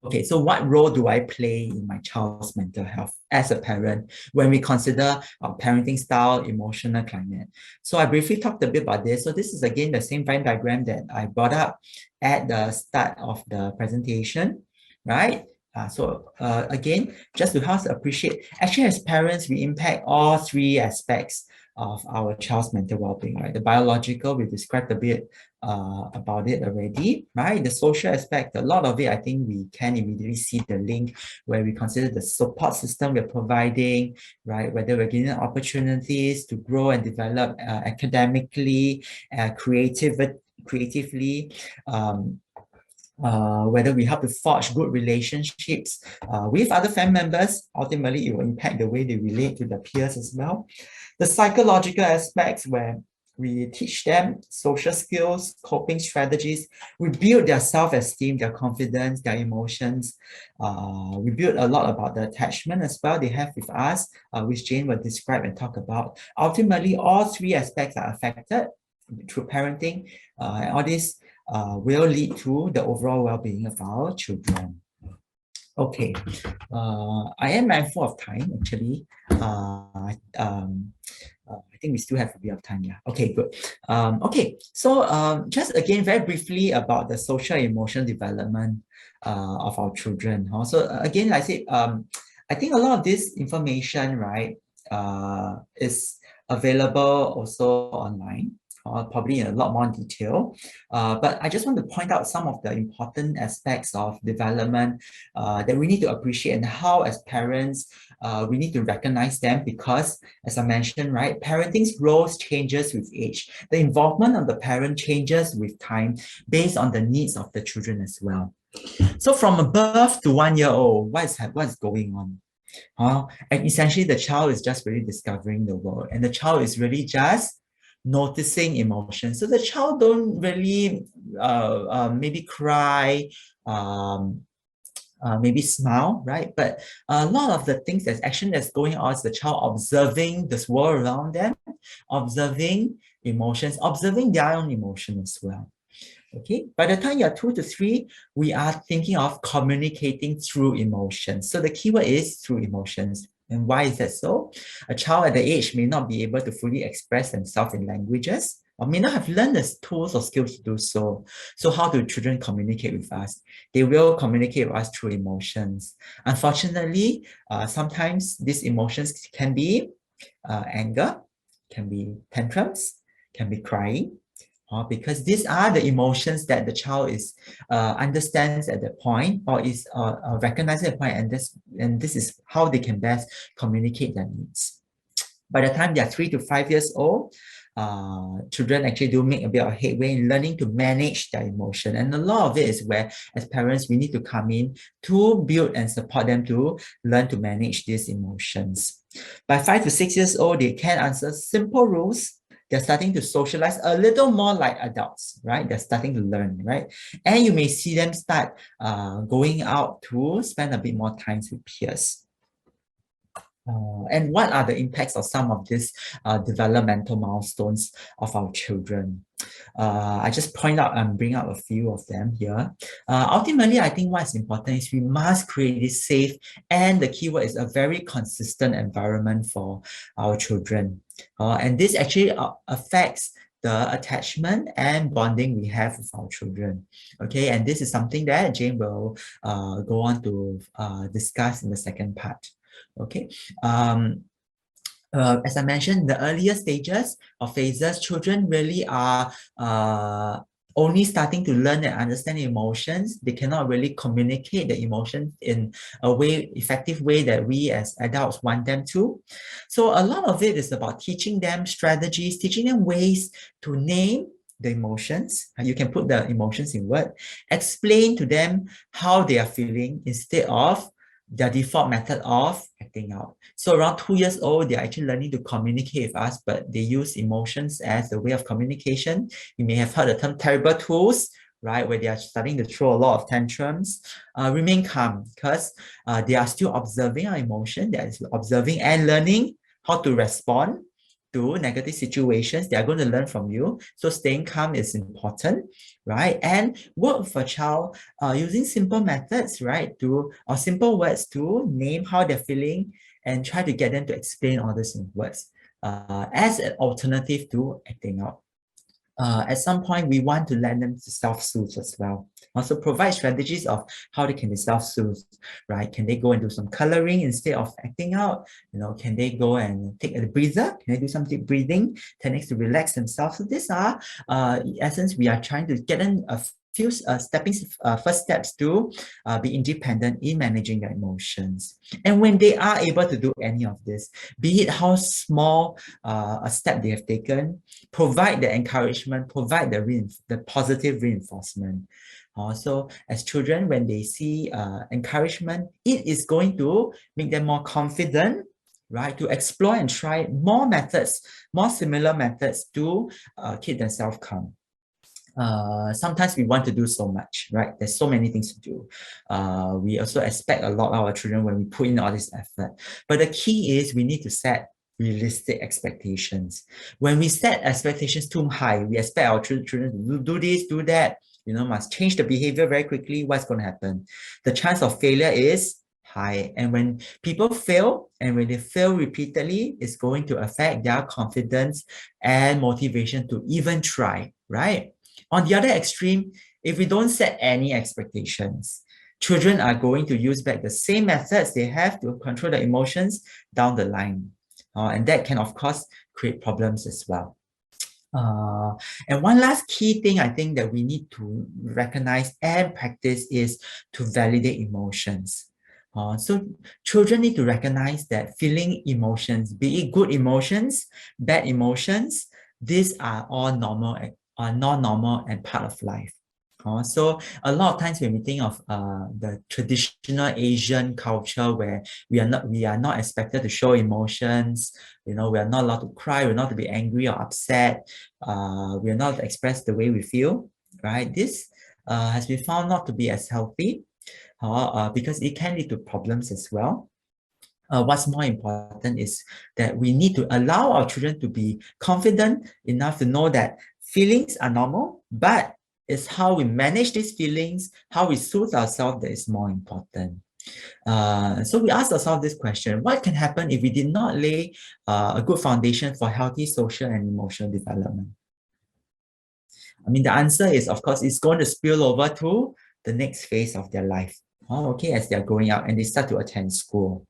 Okay, so what role do I play in my child's mental health as a parent when we consider our parenting style, emotional climate? So I briefly talked a bit about this. So this is again the same Venn diagram that I brought up at the start of the presentation, right? Again, just to help us appreciate, actually as parents, we impact all three aspects of our child's mental well-being, right? The biological, we described a bit about it already, right? The social aspect, a lot of it, I think we can immediately see the link where we consider the support system we're providing, right? Whether we're giving opportunities to grow and develop academically, creatively, whether we help to forge good relationships with other family members. Ultimately, it will impact the way they relate to their peers as well. The psychological aspects where We teach them social skills, coping strategies. We build their self-esteem, their confidence, their emotions. We build a lot about the attachment as well they have with us, which Jane will describe and talk about. Ultimately, all three aspects are affected through parenting, and all this will lead to the overall well-being of our children. Okay, I am mindful of time actually. I think we still have a bit of time, yeah. Okay, good. Okay, so just again, very briefly about the social emotional development of our children. So again, I said, I think a lot of this information, right, is available also online, probably in a lot more detail. But I just want to point out some of the important aspects of development that we need to appreciate, and how as parents, we need to recognize them, because as I mentioned, right, parenting's roles changes with age. The involvement of the parent changes with time based on the needs of the children as well. So from birth to 1 year old, what's going on? And essentially the child is just really discovering the world, and the child is really just noticing emotions. So the child don't really maybe cry, maybe smile, right? But a lot of the things that's action that's going on is the child observing this world around them, observing emotions, observing their own emotion as well. Okay, by the time you're 2 to 3, we are thinking of communicating through emotions. So the keyword is through emotions. And why is that so? A child at the age may not be able to fully express themselves in languages, or may not have learned the tools or skills to do so. So how do children communicate with us? They will communicate with us through emotions. Unfortunately, sometimes these emotions can be anger, can be tantrums, can be crying, because these are the emotions that the child is understands at that point, or is recognizing at the point, and this is how they can best communicate their needs. By the time they are 3 to 5 years old, children actually do make a bit of headway in learning to manage their emotion, and a lot of it is where, as parents, we need to come in to build and support them to learn to manage these emotions. By 5 to 6 years old, they can answer simple rules. They're starting to socialize a little more like adults, right? They're starting to learn, right? And you may see them start going out to spend a bit more time with peers. And what are the impacts of some of these developmental milestones of our children? I just point out and bring up a few of them here. Ultimately, I think what's important is we must create this safe, and the keyword is a very consistent environment for our children. And this actually affects the attachment and bonding we have with our children. Okay, and this is something that Jane will go on to discuss in the second part. Okay. As I mentioned, the earlier stages or phases, children really are only starting to learn and understand emotions. They cannot really communicate the emotions in a effective way that we as adults want them to. So a lot of it is about teaching them strategies, teaching them ways to name the emotions. You can put the emotions in words, explain to them how they are feeling instead of their default method of acting out. So around 2 years old, they're actually learning to communicate with us, but they use emotions as a way of communication. You may have heard the term terrible twos, right? Where they are starting to throw a lot of tantrums. Remain calm, because they are still observing our emotion. They are observing and learning how to respond to negative situations. They are going to learn from you. So staying calm is important, right? And work with a child using simple methods, right? Or simple words to name how they're feeling, and try to get them to explain all this in words as an alternative to acting out. At some point, we want to let them to self-soothe as well. Also provide strategies of how they can be self-soothe, right? Can they go and do some coloring instead of acting out? You know, can they go and take a breather? Can they do some deep breathing techniques to relax themselves? So these are, in essence, we are trying to get them a few first steps to be independent in managing their emotions. And when they are able to do any of this, be it how small a step they have taken, provide the encouragement, provide the positive reinforcement. So as children, when they see encouragement, it is going to make them more confident right? To explore and try more methods, more similar methods to keep themselves calm. Sometimes we want to do so much, right? There's so many things to do. We also expect a lot of our children when we put in all this effort. But the key is we need to set realistic expectations. When we set expectations too high, we expect our children to do this, do that, must change the behavior very quickly. What's going to happen? The chance of failure is high. And when people fail, and when they fail repeatedly, it's going to affect their confidence and motivation to even try, right? On the other extreme, if we don't set any expectations, children are going to use back the same methods they have to control their emotions down the line. And that can, of course, create problems as well. And one last key thing I think that we need to recognize and practice is to validate emotions. So children need to recognize that feeling emotions, be it good emotions, bad emotions, these are all normal, are non-normal and part of life. So a lot of times when we think of the traditional Asian culture where we are not expected to show emotions, we are not allowed to cry, we're not to be angry or upset, we are not to express the way we feel, right? This has been found not to be as healthy because it can lead to problems as well. What's more important is that we need to allow our children to be confident enough to know that feelings are normal, but it's how we manage these feelings, how we soothe ourselves that is more important. So we asked ourselves this question: what can happen if we did not lay a good foundation for healthy social and emotional development? I mean, the answer is, of course, it's going to spill over to the next phase of their life. Okay, as they're growing up and they start to attend school.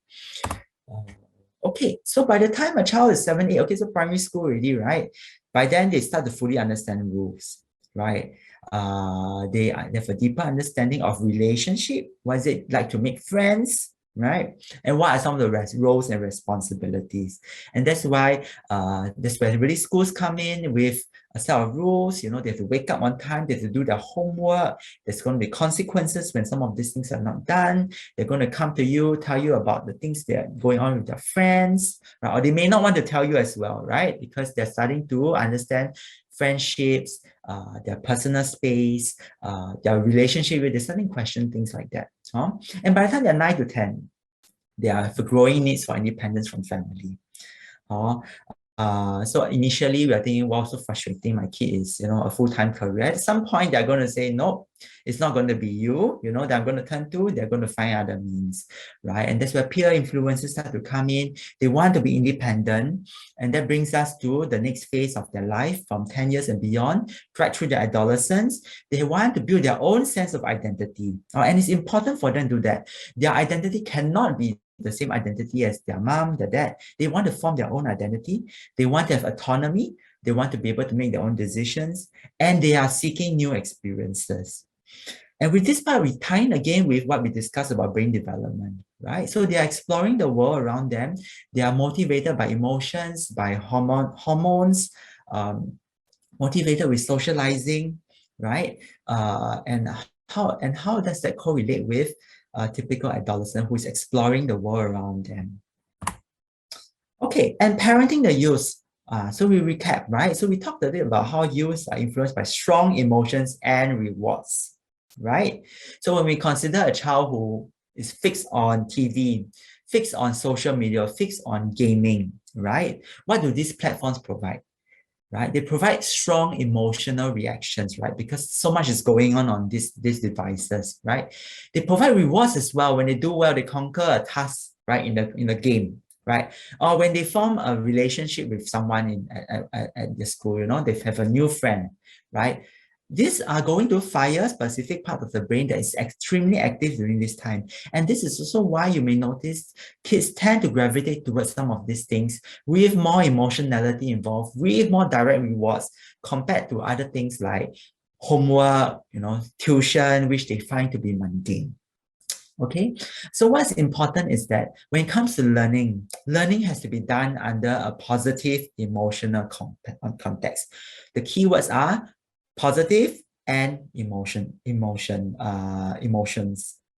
Okay, so by the time a child is 7, 8, okay, so primary school already, right? By then they start to fully understand rules, right? They have a deeper understanding of relationship. What is it like to make friends, right? And what are some of the roles and responsibilities? And that's why that's where really schools come in with a set of rules. They have to wake up on time, they have to do their homework. There's going to be consequences when some of these things are not done. They're going to come to you, tell you about the things that are going on with their friends, right? Or they may not want to tell you as well, right? Because they're starting to understand friendships, their personal space, their relationship with, they're starting to question things like that. And by the time they're 9 to 10, they have growing needs for independence from family. So initially we are thinking, wow, so frustrating, my kid is, a full-time career. At some point, they're going to say, no, it's not going to be you, that I'm going to turn to, they're going to find other means, right? And that's where peer influences start to come in. They want to be independent. And that brings us to the next phase of their life from 10 years and beyond, right through the adolescence. They want to build their own sense of identity. And it's important for them to do that. Their identity cannot be the same identity as their mom, their dad. They want to form their own identity. They want to have autonomy. They want to be able to make their own decisions. And they are seeking new experiences. And with this part, we tie in again with what we discussed about brain development, right? So they are exploring the world around them. They are motivated by emotions, by hormones, motivated with socializing, right? And how does that correlate with a typical adolescent who is exploring the world around them? Okay, and parenting the youth. So we recap, right? So we talked a bit about how youths are influenced by strong emotions and rewards, right? So when we consider a child who is fixed on TV, fixed on social media, fixed on gaming, right? What do these platforms provide? Right? They provide strong emotional reactions, right? Because so much is going on these devices, right? They provide rewards as well. When they do well, they conquer a task, right, in the game, right? Or when they form a relationship with someone at the school, they have a new friend, right? These are going to fire a specific part of the brain that is extremely active during this time. And this is also why you may notice kids tend to gravitate towards some of these things with more emotionality involved, with more direct rewards compared to other things like homework, tuition, which they find to be mundane. Okay, so what's important is that when it comes to learning has to be done under a positive emotional context. The keywords are positive and emotions.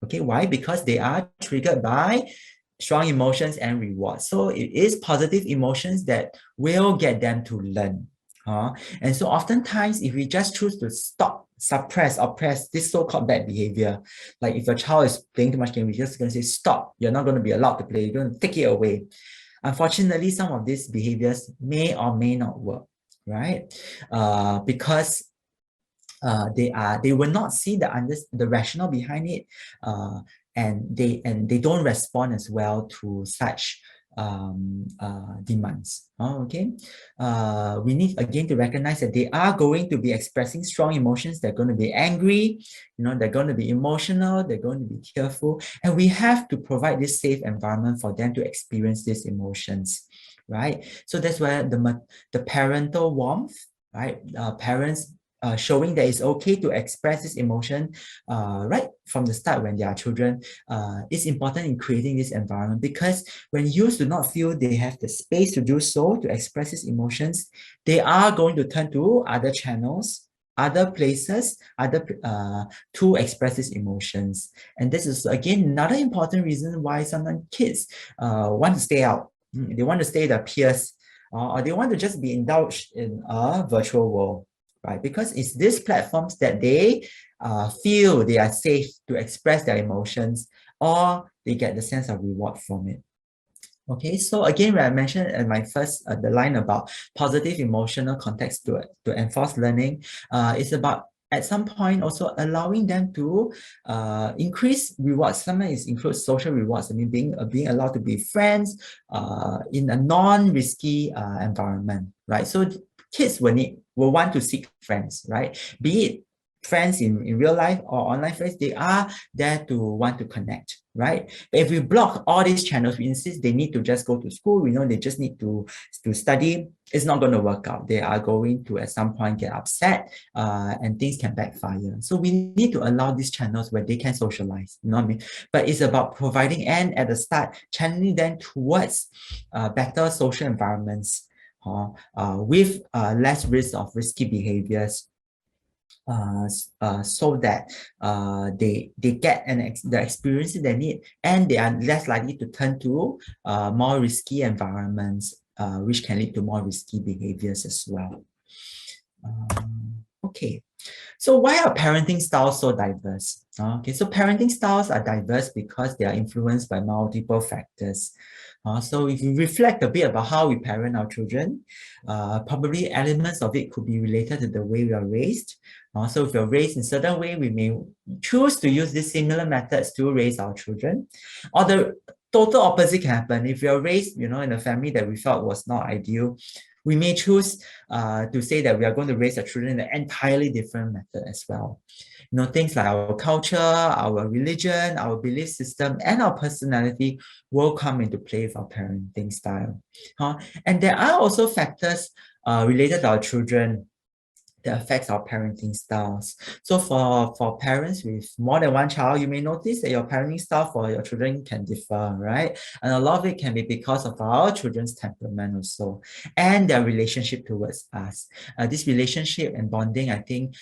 Okay, why? Because they are triggered by strong emotions and rewards. So it is positive emotions that will get them to learn. And so oftentimes, if we just choose to stop, suppress, oppress this so-called bad behavior, like if your child is playing too much game, we're just going to say, stop, you're not going to be allowed to play, you're going to take it away. Unfortunately, some of these behaviors may or may not work, right? Because they will not see the rationale behind it, and they don't respond as well to such demands. Okay, we need again to recognize that they are going to be expressing strong emotions. They're going to be angry, they're going to be emotional, they're going to be tearful, and we have to provide this safe environment for them to experience these emotions, right? So that's where the parental warmth, right? Parents showing that it's okay to express this emotion right from the start when they are children is important in creating this environment, because when youth do not feel they have the space to do so, to express these emotions, they are going to turn to other channels, other places, to express these emotions. And this is again another important reason why sometimes kids want to stay out. They want to stay with their peers, or they want to just be indulged in a virtual world, right? Because it's these platforms that they feel they are safe to express their emotions, or they get the sense of reward from it. Okay, so again, when I mentioned in my first, the line about positive emotional context to enforce learning, it's about at some point also allowing them to increase rewards. Sometimes it includes social rewards. I mean, being allowed to be friends in a non-risky environment, right? So kids will want to seek friends, right? Be it friends in real life or online friends, they are there to want to connect, right? But if we block all these channels, we insist they need to just go to school, we know they just need to study, it's not going to work out. They are going to at some point get upset and things can backfire. So we need to allow these channels where they can socialize, you know what I mean? But it's about providing, and at the start, channeling them towards better social environments with less risk of risky behaviors, so that they get the experience they need, and they are less likely to turn to more risky environments, which can lead to more risky behaviors as well. Okay, so why are parenting styles so diverse? Okay, so parenting styles are diverse because they are influenced by multiple factors. So if you reflect a bit about how we parent our children, probably elements of it could be related to the way we are raised. So if you're raised in a certain way, we may choose to use these similar methods to raise our children. Or the total opposite can happen. If you're raised, in a family that we felt was not ideal, we may choose to say that we are going to raise our children in an entirely different method as well. Things like our culture, our religion, our belief system, and our personality will come into play with our parenting style. And there are also factors related to our children that affects our parenting styles. So for parents with more than one child, you may notice that your parenting style for your children can differ, right? And a lot of it can be because of our children's temperament also, and their relationship towards us. This relationship and bonding, I think,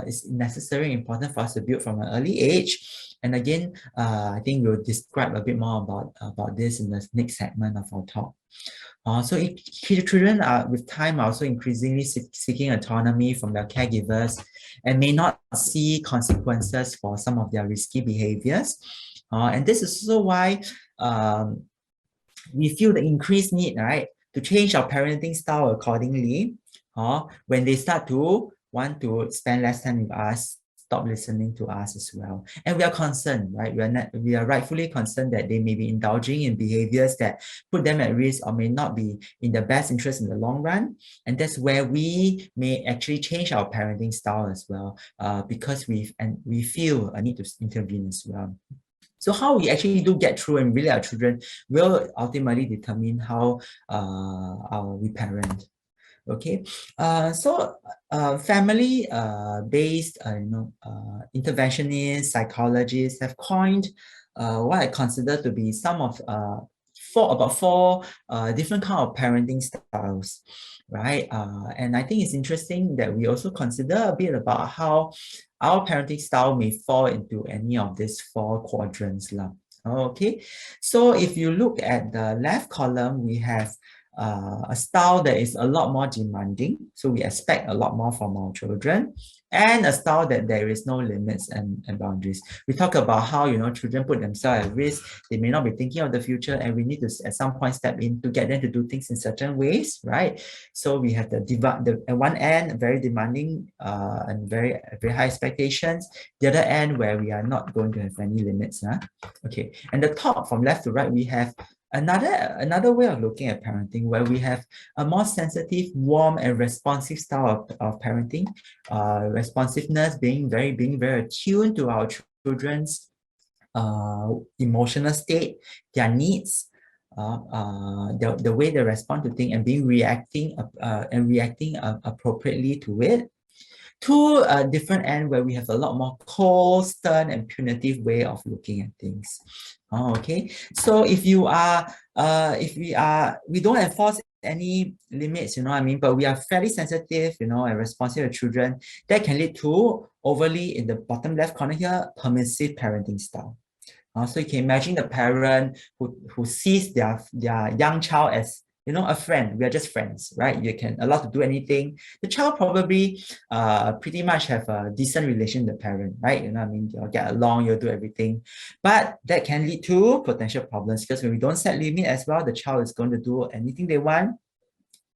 is necessary and important for us to build from an early age. And again, I think we'll describe a bit more about this in the next segment of our talk. So children with time are also increasingly seeking autonomy from their caregivers and may not see consequences for some of their risky behaviors. And this is also why we feel the increased need, right, to change our parenting style accordingly when they start to want to spend less time with us, stop listening to us as well. And we are concerned, right? We are rightfully concerned that they may be indulging in behaviors that put them at risk or may not be in the best interest in the long run. And that's where we may actually change our parenting style as well, because we feel a need to intervene as well. So how we actually do get through and really our children will ultimately determine how we parent. Okay, so family-based, interventionists, psychologists have coined what I consider to be some of about four different kind of parenting styles, right? And I think it's interesting that we also consider a bit about how our parenting style may fall into any of these four quadrants. Okay, so if you look at the left column, we have a style that is a lot more demanding. So we expect a lot more from our children, and a style that there is no limits and boundaries. We talk about how, you know, children put themselves at risk. They may not be thinking of the future, and we need to at some point step in to get them to do things in certain ways, right? So we have the at one end, very demanding and very high expectations. The other end where we are not going to have any limits. Okay, and the top from left to right, we have another way of looking at parenting, where we have a more sensitive, warm, and responsive style of parenting. Responsiveness being very attuned to our children's emotional state, their needs, the way they respond to things, and reacting appropriately to it. To a different end where we have a lot more cold, stern, and punitive way of looking at things. Okay, so if we don't enforce any limits, you know what I mean, but we are fairly sensitive, you know, and responsive to children, that can lead to overly, in the bottom left corner here, permissive parenting style. So you can imagine the parent who sees their young child as, you know, a friend. We are just friends, right? You can allow to do anything. The child probably pretty much have a decent relation with the parent, right? You know what I mean? You'll get along, you'll do everything. But that can lead to potential problems, because when we don't set limit as well, the child is going to do anything they want.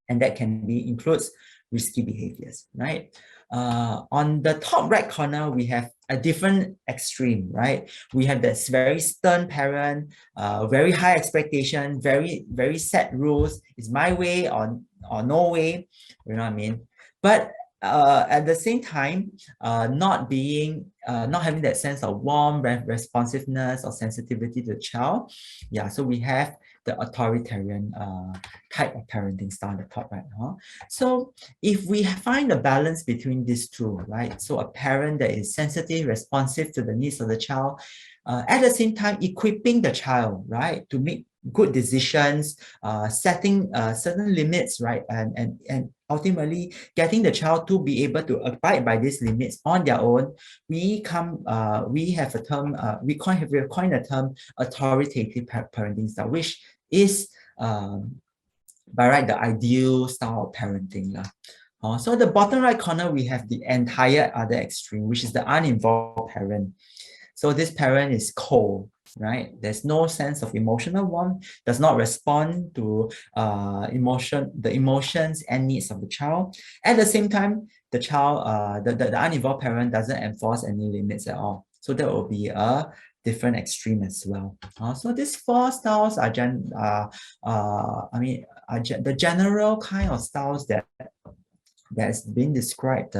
And that can includes risky behaviors, right? On the top right corner, we have a different extreme, right? We have this very stern parent, very high expectation, very set rules. It's my way or no way, you know what I mean? But at the same time, not having that sense of warm responsiveness or sensitivity to the child. Yeah, so we have the authoritarian type of parenting style on the top right. So if we find a balance between these two, right? So a parent that is sensitive, responsive to the needs of the child, at the same time equipping the child, right, to make good decisions, setting certain limits, right, and ultimately getting the child to be able to abide by these limits on their own, we have a term, we coined the term authoritative parenting style, which is by right the ideal style of parenting. So the bottom right corner, we have the entire other extreme, which is the uninvolved parent. So this parent is cold, right? There's no sense of emotional warmth, does not respond to the emotions and needs of the child. At the same time, the child, the uninvolved parent doesn't enforce any limits at all. So that will be a different extreme as well. So these four styles are the general kind of styles that's been described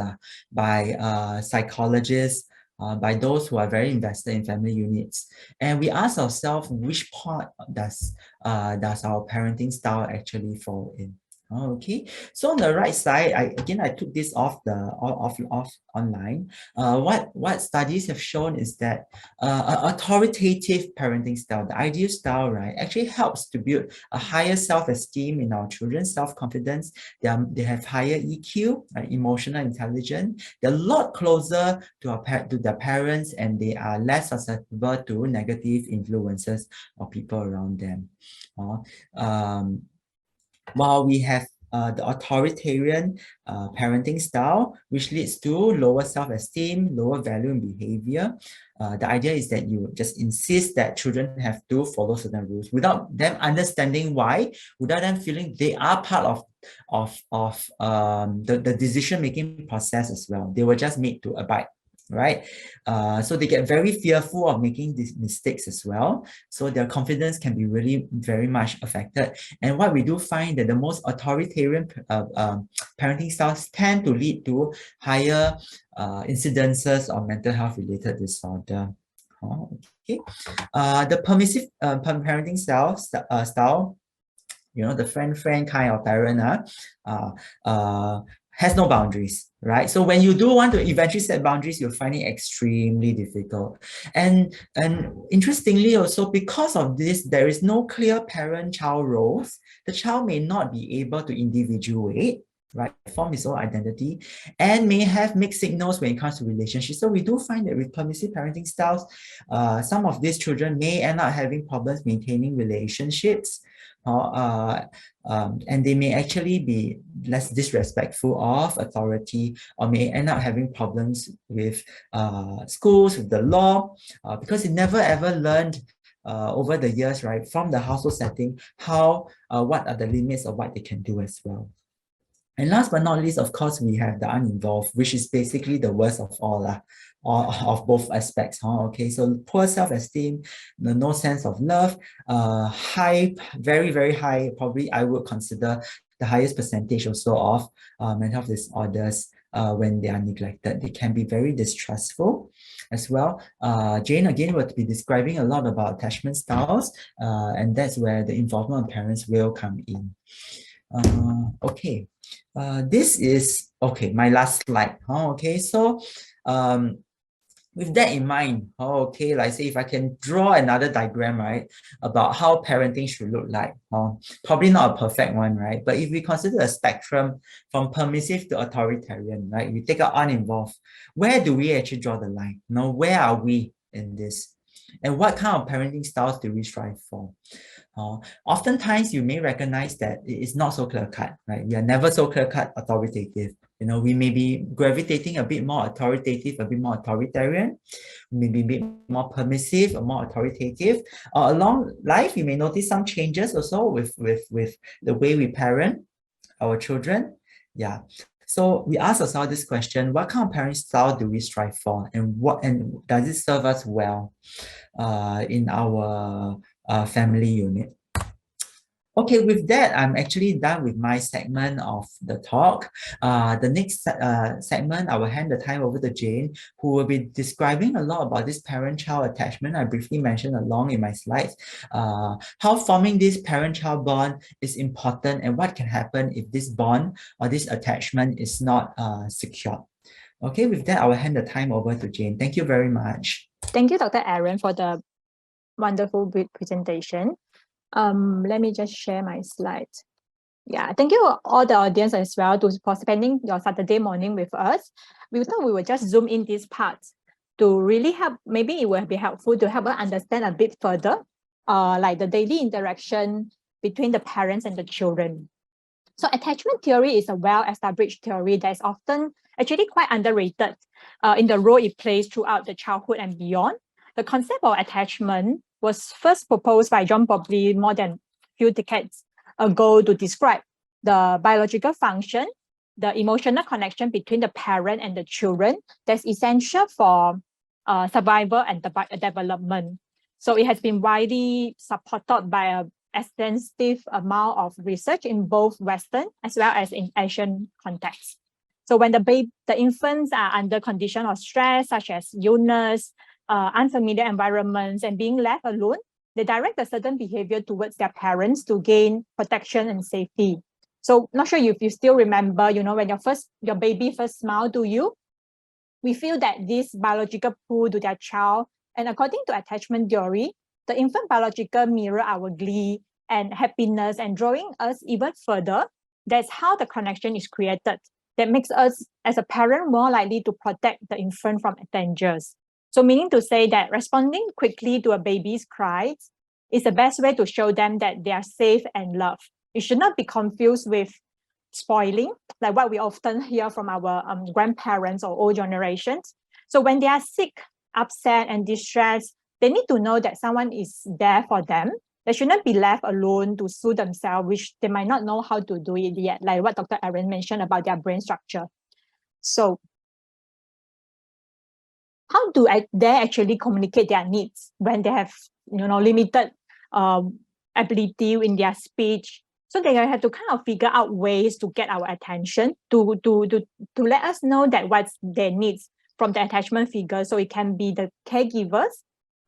by psychologists, by those who are very invested in family units. And we ask ourselves, which part does our parenting style actually fall in? Okay, so on the right side, I took this off online. What studies have shown is that authoritative parenting style, the ideal style, right, actually helps to build a higher self-esteem in our children, self-confidence. They have higher EQ, right, emotional intelligence. They're a lot closer to their parents, and they are less susceptible to negative influences of people around them. While we have the authoritarian parenting style, which leads to lower self-esteem, lower value and behavior. The idea is that you just insist that children have to follow certain rules without them understanding why, without them feeling they are part of the decision-making process as well. They were just made to abide, right? So they get very fearful of making these mistakes as well. So their confidence can be really very much affected. And what we do find that the most authoritarian parenting styles tend to lead to higher incidences of mental health related disorder. Okay. The permissive parenting style, you know, the friend kind of parent, has no boundaries, right? So when you do want to eventually set boundaries, you'll find it extremely difficult. And interestingly also, because of this, there is no clear parent-child roles. The child may not be able to individuate, right? Form his own identity and may have mixed signals when it comes to relationships. So we do find that with permissive parenting styles, some of these children may end up having problems maintaining relationships, and they may actually be less disrespectful of authority, or may end up having problems with schools, with the law, because they never ever learned over the years, right, from the household setting, how what are the limits of what they can do as well. And last but not least, of course, we have the uninvolved, which is basically the worst of all, of both aspects. Okay, so poor self-esteem, no sense of love, high, very, very high, probably I would consider the highest percentage also of mental health disorders when they are neglected. They can be very distrustful as well. Jane, again, will be describing a lot about attachment styles, and that's where the involvement of parents will come in. Okay, this is, okay, my last slide. Okay, so with that in mind, okay, like say if I can draw another diagram, right, about how parenting should look like, probably not a perfect one, right? But if we consider a spectrum from permissive to authoritarian, right, we take out uninvolved, where do we actually draw the line? Where are we in this? And what kind of parenting styles do we strive for? Oftentimes, you may recognize that it is not so clear-cut, right? We are never so clear-cut authoritative. We may be gravitating a bit more authoritative, a bit more authoritarian, maybe a bit more permissive or more authoritative. Along life, you may notice some changes also with the way we parent our children. Yeah. So we ask ourselves this question: what kind of parenting style do we strive for, and does it serve us well in our family unit? Okay, with that, I'm actually done with my segment of the talk. The next segment, I will hand the time over to Jane, who will be describing a lot about this parent-child attachment. I briefly mentioned along in my slides, how forming this parent-child bond is important and what can happen if this bond or this attachment is not secure. Okay, with that, I will hand the time over to Jane. Thank you very much. Thank you, Dr. Aaron, for the wonderful presentation. Let me just share my slides. Yeah, thank you all the audience as well for spending your Saturday morning with us. We thought we would just zoom in this part to really help. Maybe it will be helpful to help us understand a bit further, like the daily interaction between the parents and the children. So attachment theory is a well-established theory that is often actually quite underrated in the role it plays throughout the childhood and beyond. The concept of attachment was first proposed by John Bowlby more than a few decades ago to describe the biological function, the emotional connection between the parent and the children that's essential for survival and development. So it has been widely supported by an extensive amount of research in both Western as well as in Asian contexts. So when the infants are under condition of stress, such as illness, unfamiliar environments, and being left alone, they direct a certain behavior towards their parents to gain protection and safety. So not sure if you still remember, when your baby first smiled to you, we feel that this biological pull to their child, and according to attachment theory, the infant biological mirror our glee and happiness and drawing us even further. That's how the connection is created. That makes us, as a parent, more likely to protect the infant from dangers. So meaning to say that responding quickly to a baby's cries is the best way to show them that they are safe and loved. It should not be confused with spoiling, like what we often hear from our grandparents or old generations. So when they are sick, upset, and distressed, they need to know that someone is there for them. They should not be left alone to soothe themselves, which they might not know how to do it yet, like what Dr. Aaron mentioned about their brain structure. So how do they actually communicate their needs when they have limited ability in their speech? So they have to kind of figure out ways to get our attention, to let us know that what's their needs from the attachment figure. So it can be the caregivers.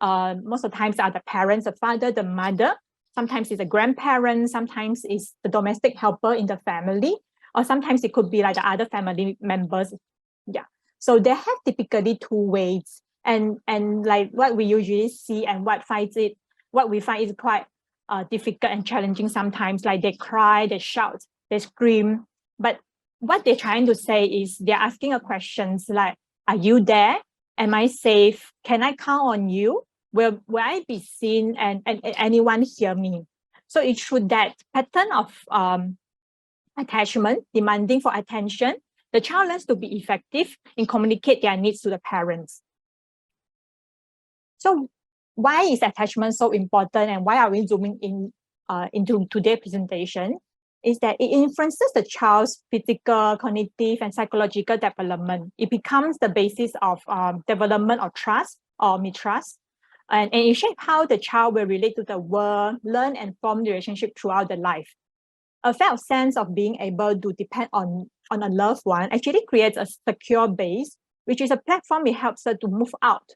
Most of the times are the parents, the father, the mother. Sometimes it's a grandparent. Sometimes it's the domestic helper in the family. Or sometimes it could be like the other family members. Yeah. So they have typically two ways. And like what we usually see and what we find is quite difficult and challenging sometimes. Like they cry, they shout, they scream. But what they're trying to say is they're asking a questions like, are you there? Am I safe? Can I count on you? Will I be seen and anyone hear me? So it's through that pattern of attachment, demanding for attention, the child learns to be effective in communicate their needs to the parents. So why is attachment so important, and why are we zooming in into today's presentation? Is that it influences the child's physical, cognitive, and psychological development. It becomes the basis of development of trust or mistrust, and it shapes how the child will relate to the world, learn and form relationship throughout the life. A felt sense of being able to depend on a loved one actually creates a secure base, which is a platform it helps her to move out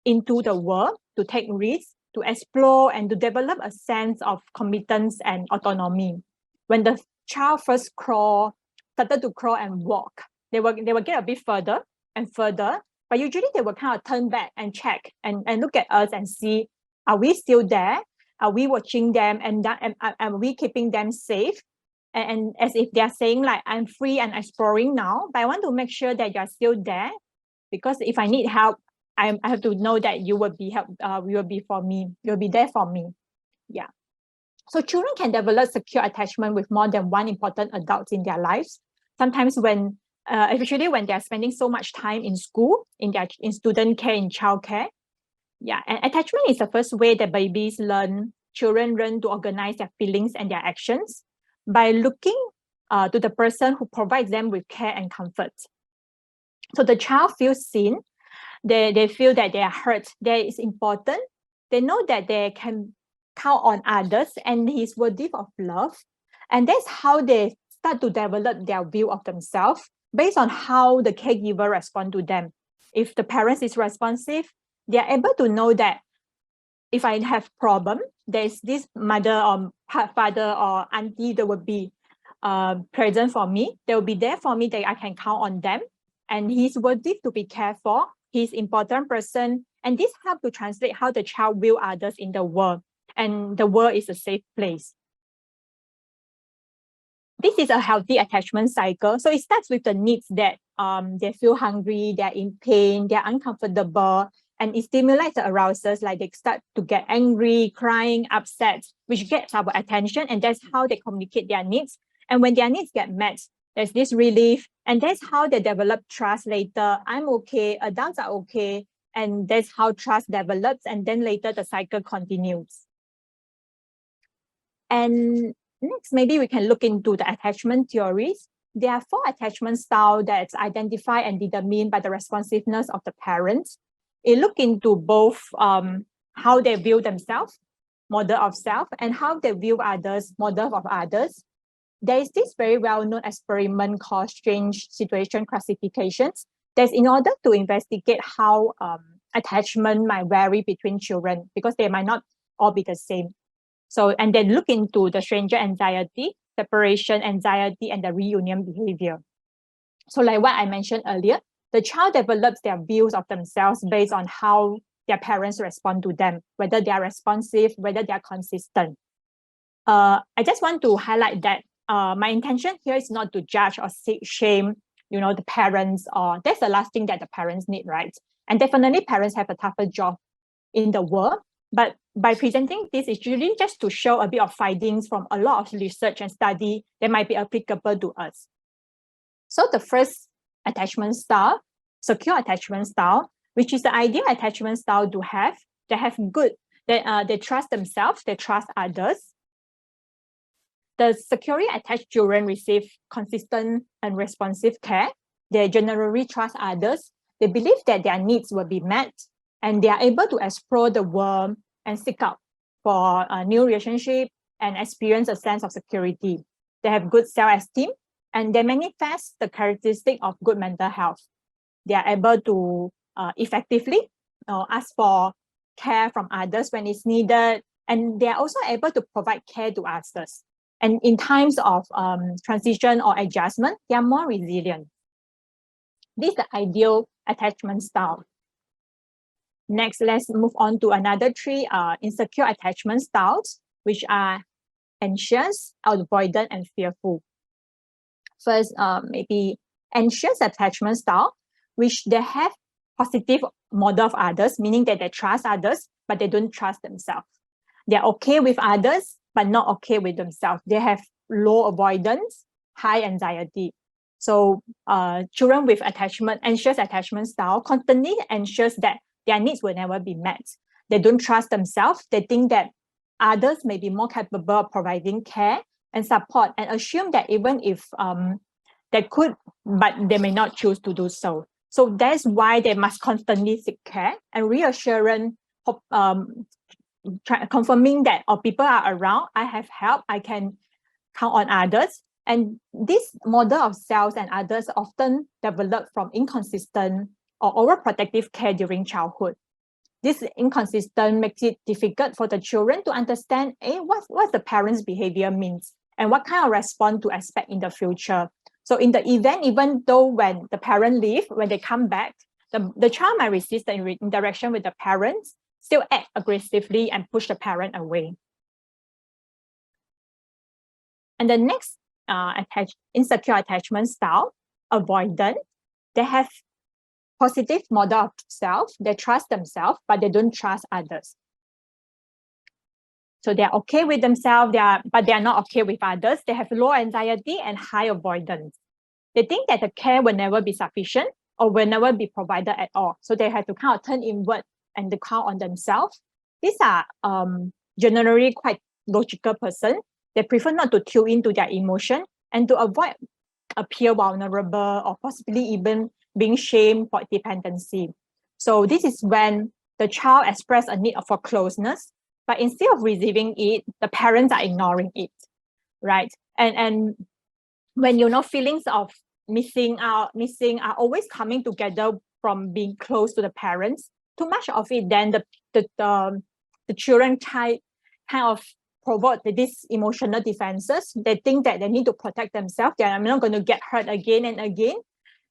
into the world, to take risks, to explore, and to develop a sense of competence and autonomy. When the child first started to crawl and walk, they will get a bit further and further, but usually they will kind of turn back and check and look at us and see, are we still there? Are we watching them, and are we keeping them safe? And as if they're saying like, I'm free and exploring now, but I want to make sure that you're still there, because if I need help, I have to know that you will be you will be for me. You'll be there for me. Yeah. So children can develop secure attachment with more than one important adult in their lives. Sometimes when, especially when they're spending so much time in school, in student care, in childcare. Yeah, and attachment is the first way that children learn to organize their feelings and their actions by looking to the person who provides them with care and comfort. So the child feels seen. They feel that they are heard, that is important. They know that they can count on others and he's worthy of love. And that's how they start to develop their view of themselves based on how the caregiver responds to them. If the parent is responsive, they are able to know that if I have problem, there's this mother or father or auntie that will be present for me. They will be there for me, that I can count on them. And he's worthy to be cared for. He's important person. And this helps to translate how the child views others in the world. And the world is a safe place. This is a healthy attachment cycle. So it starts with the needs that they feel hungry, they're in pain, they're uncomfortable, and it stimulates the arousals, like they start to get angry, crying, upset, which gets our attention, and that's how they communicate their needs. And when their needs get met, there's this relief, and that's how they develop trust later. I'm okay, adults are okay, and that's how trust develops, and then later the cycle continues. And next, maybe we can look into the attachment theories. There are 4 attachment styles that's identified and determined by the responsiveness of the parents. It look into both how they view themselves, model of self, and how they view others, model of others. There is this very well-known experiment called strange situation classifications. That's in order to investigate how attachment might vary between children, because they might not all be the same. So, and then look into the stranger anxiety, separation anxiety, and the reunion behavior. So like what I mentioned earlier, the child develops their views of themselves based on how their parents respond to them, whether they are responsive, whether they are consistent. I just want to highlight that my intention here is not to judge or shame, the parents, or that's the last thing that the parents need, right? And definitely parents have a tougher job in the world, but by presenting this, it's really just to show a bit of findings from a lot of research and study that might be applicable to us. So the first attachment style, secure attachment style, which is the ideal attachment style to have. They have good, they trust themselves, they trust others. The securely attached children receive consistent and responsive care. They generally trust others. They believe that their needs will be met, and they are able to explore the world and seek out for a new relationship and experience a sense of security. They have good self-esteem, and they manifest the characteristic of good mental health. They are able to effectively ask for care from others when it's needed, and they are also able to provide care to others. And in times of transition or adjustment, they are more resilient. This is the ideal attachment style. Next, let's move on to another 3 insecure attachment styles, which are anxious, avoidant, and fearful. First, maybe anxious attachment style, which they have positive model of others, meaning that they trust others, but they don't trust themselves. They're okay with others, but not okay with themselves. They have low avoidance, high anxiety. So children with anxious attachment style constantly anxious that their needs will never be met. They don't trust themselves. They think that others may be more capable of providing care and support, and assume that even if they could, but they may not choose to do so. So that's why they must constantly seek care and reassurance, confirming that people are around, I have help, I can count on others. And this model of self and others often develop from inconsistent or overprotective care during childhood. This inconsistent makes it difficult for the children to understand what the parents' behavior means and what kind of response to expect in the future. So in the event, even though when the parent leave, when they come back, the child might resist the interaction with the parents, still act aggressively and push the parent away. And the next insecure attachment style, avoidant, they have positive model of self, they trust themselves, but they don't trust others. So they're okay with themselves, but they are not okay with others. They have low anxiety and high avoidance. They think that the care will never be sufficient or will never be provided at all. So they have to kind of turn inward and to count on themselves. These are generally quite logical person. They prefer not to tune into their emotion and to avoid appear vulnerable or possibly even being shamed for dependency. So this is when the child expresses a need for closeness, but instead of receiving it, the parents are ignoring it, right? And when feelings of missing are always coming together from being close to the parents, too much of it, then the children kind of provoke these emotional defenses. They think that they need to protect themselves. They are not going to get hurt again and again.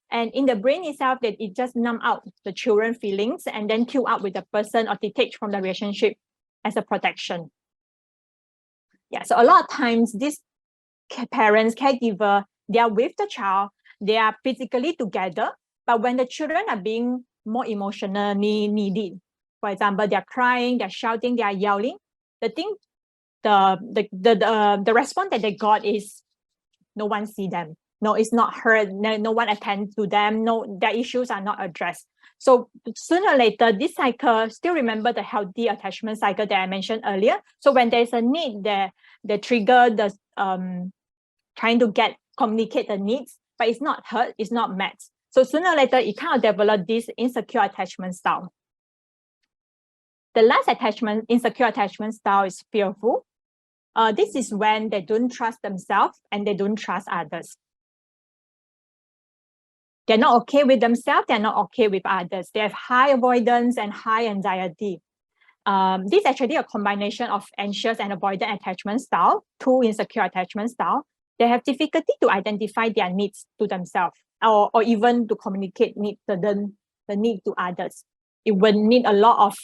And in the brain itself, that it just numb out the children's feelings and then tune out with the person or detach from the relationship as a protection. Yeah, so a lot of times these parents, caregiver, they are with the child, they are physically together, but when the children are being more emotionally needed, for example, they're crying, they're shouting, they are yelling, the response that they got is no one see them. No, it's not heard. No one attends to them. No, their issues are not addressed. So sooner or later, this cycle, still remember the healthy attachment cycle that I mentioned earlier. So when there's a need, they trigger the trying to communicate the needs, but it's not heard, it's not met. So sooner or later, it kind of develop this insecure attachment style. The last insecure attachment style is fearful. This is when they don't trust themselves and they don't trust others. They're not okay with themselves, they're not okay with others. They have high avoidance and high anxiety. This is actually a combination of anxious and avoidant attachment style, two insecure attachment style. They have difficulty to identify their needs to themselves or even to communicate the need to others. It will need a lot of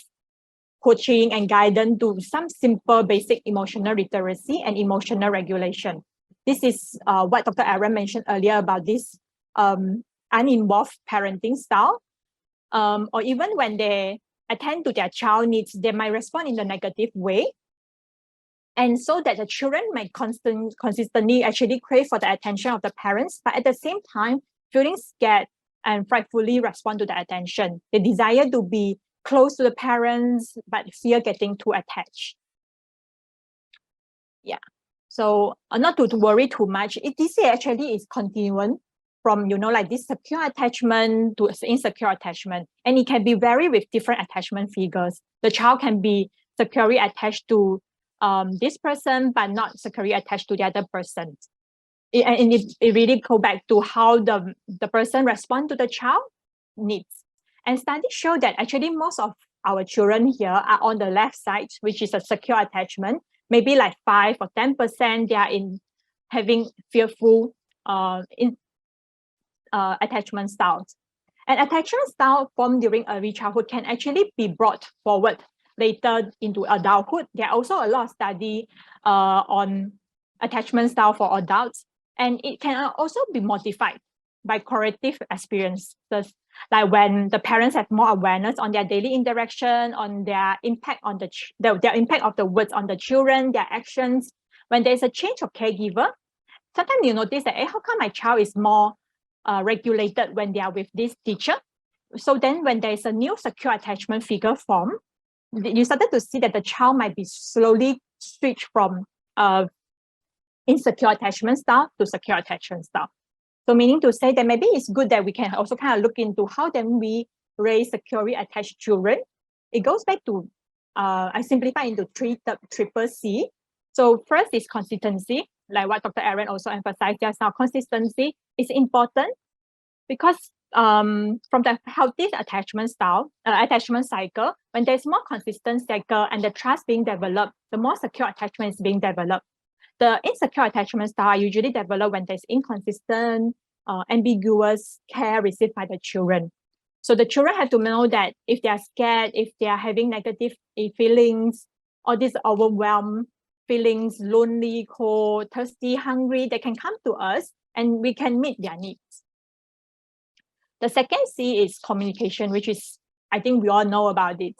coaching and guidance to some simple basic emotional literacy and emotional regulation. This is what Dr. Aaron mentioned earlier about this uninvolved parenting style. Or even when they attend to their child needs, they might respond in a negative way. And so that the children might consistently actually crave for the attention of the parents, but at the same time, feeling scared and frightfully respond to the attention. They desire to be close to the parents, but fear getting too attached. Yeah, so not to worry too much. This actually is continuum from, like this secure attachment to insecure attachment. And it can be vary with different attachment figures. The child can be securely attached to this person, but not securely attached to the other person. It really go back to how the person respond to the child needs. And studies show that actually most of our children here are on the left side, which is a secure attachment. Maybe like 5 or 10%, they are in having fearful attachment styles. And attachment style formed during early childhood can actually be brought forward later into adulthood. There are also a lot of study on attachment style for adults. And it can also be modified by corrective experiences, like when the parents have more awareness on their daily interaction, on their impact on their impact of the words on the children, their actions. When there's a change of caregiver, sometimes you notice that, how come my child is more regulated when they are with this teacher? So then when there's a new secure attachment figure form, you started to see that the child might be slowly switched from insecure attachment style to secure attachment style. So meaning to say that maybe it's good that we can also kind of look into how then we raise securely attached children. It goes back to, I simplify into triple C. So first is consistency, like what Dr. Aaron also emphasized just now. Consistency is important because from the healthiest attachment style, attachment cycle, when there's more consistent cycle and the trust being developed, the more secure attachment is being developed. The insecure attachment style are usually developed when there's inconsistent, ambiguous care received by the children. So the children have to know that if they are scared, if they are having negative feelings, or these overwhelmed feelings, lonely, cold, thirsty, hungry, they can come to us and we can meet their needs. The second C is communication, which is, I think we all know about it.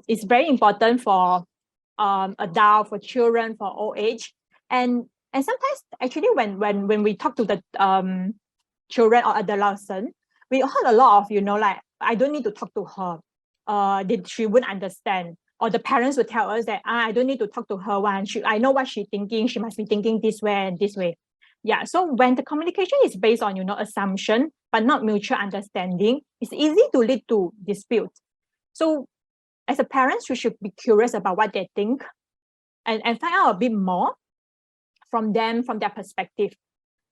It's very important for adult, for children, for old age. And sometimes actually when we talk to the children or adolescent, we heard a lot of, like, I don't need to talk to her. She wouldn't understand. Or the parents would tell us that, I don't need to talk to her one. I know what she's thinking. She must be thinking this way and this way. Yeah, so when the communication is based on, assumption, but not mutual understanding, it's easy to lead to dispute. So as a parent, you should be curious about what they think and find out a bit more from them, from their perspective.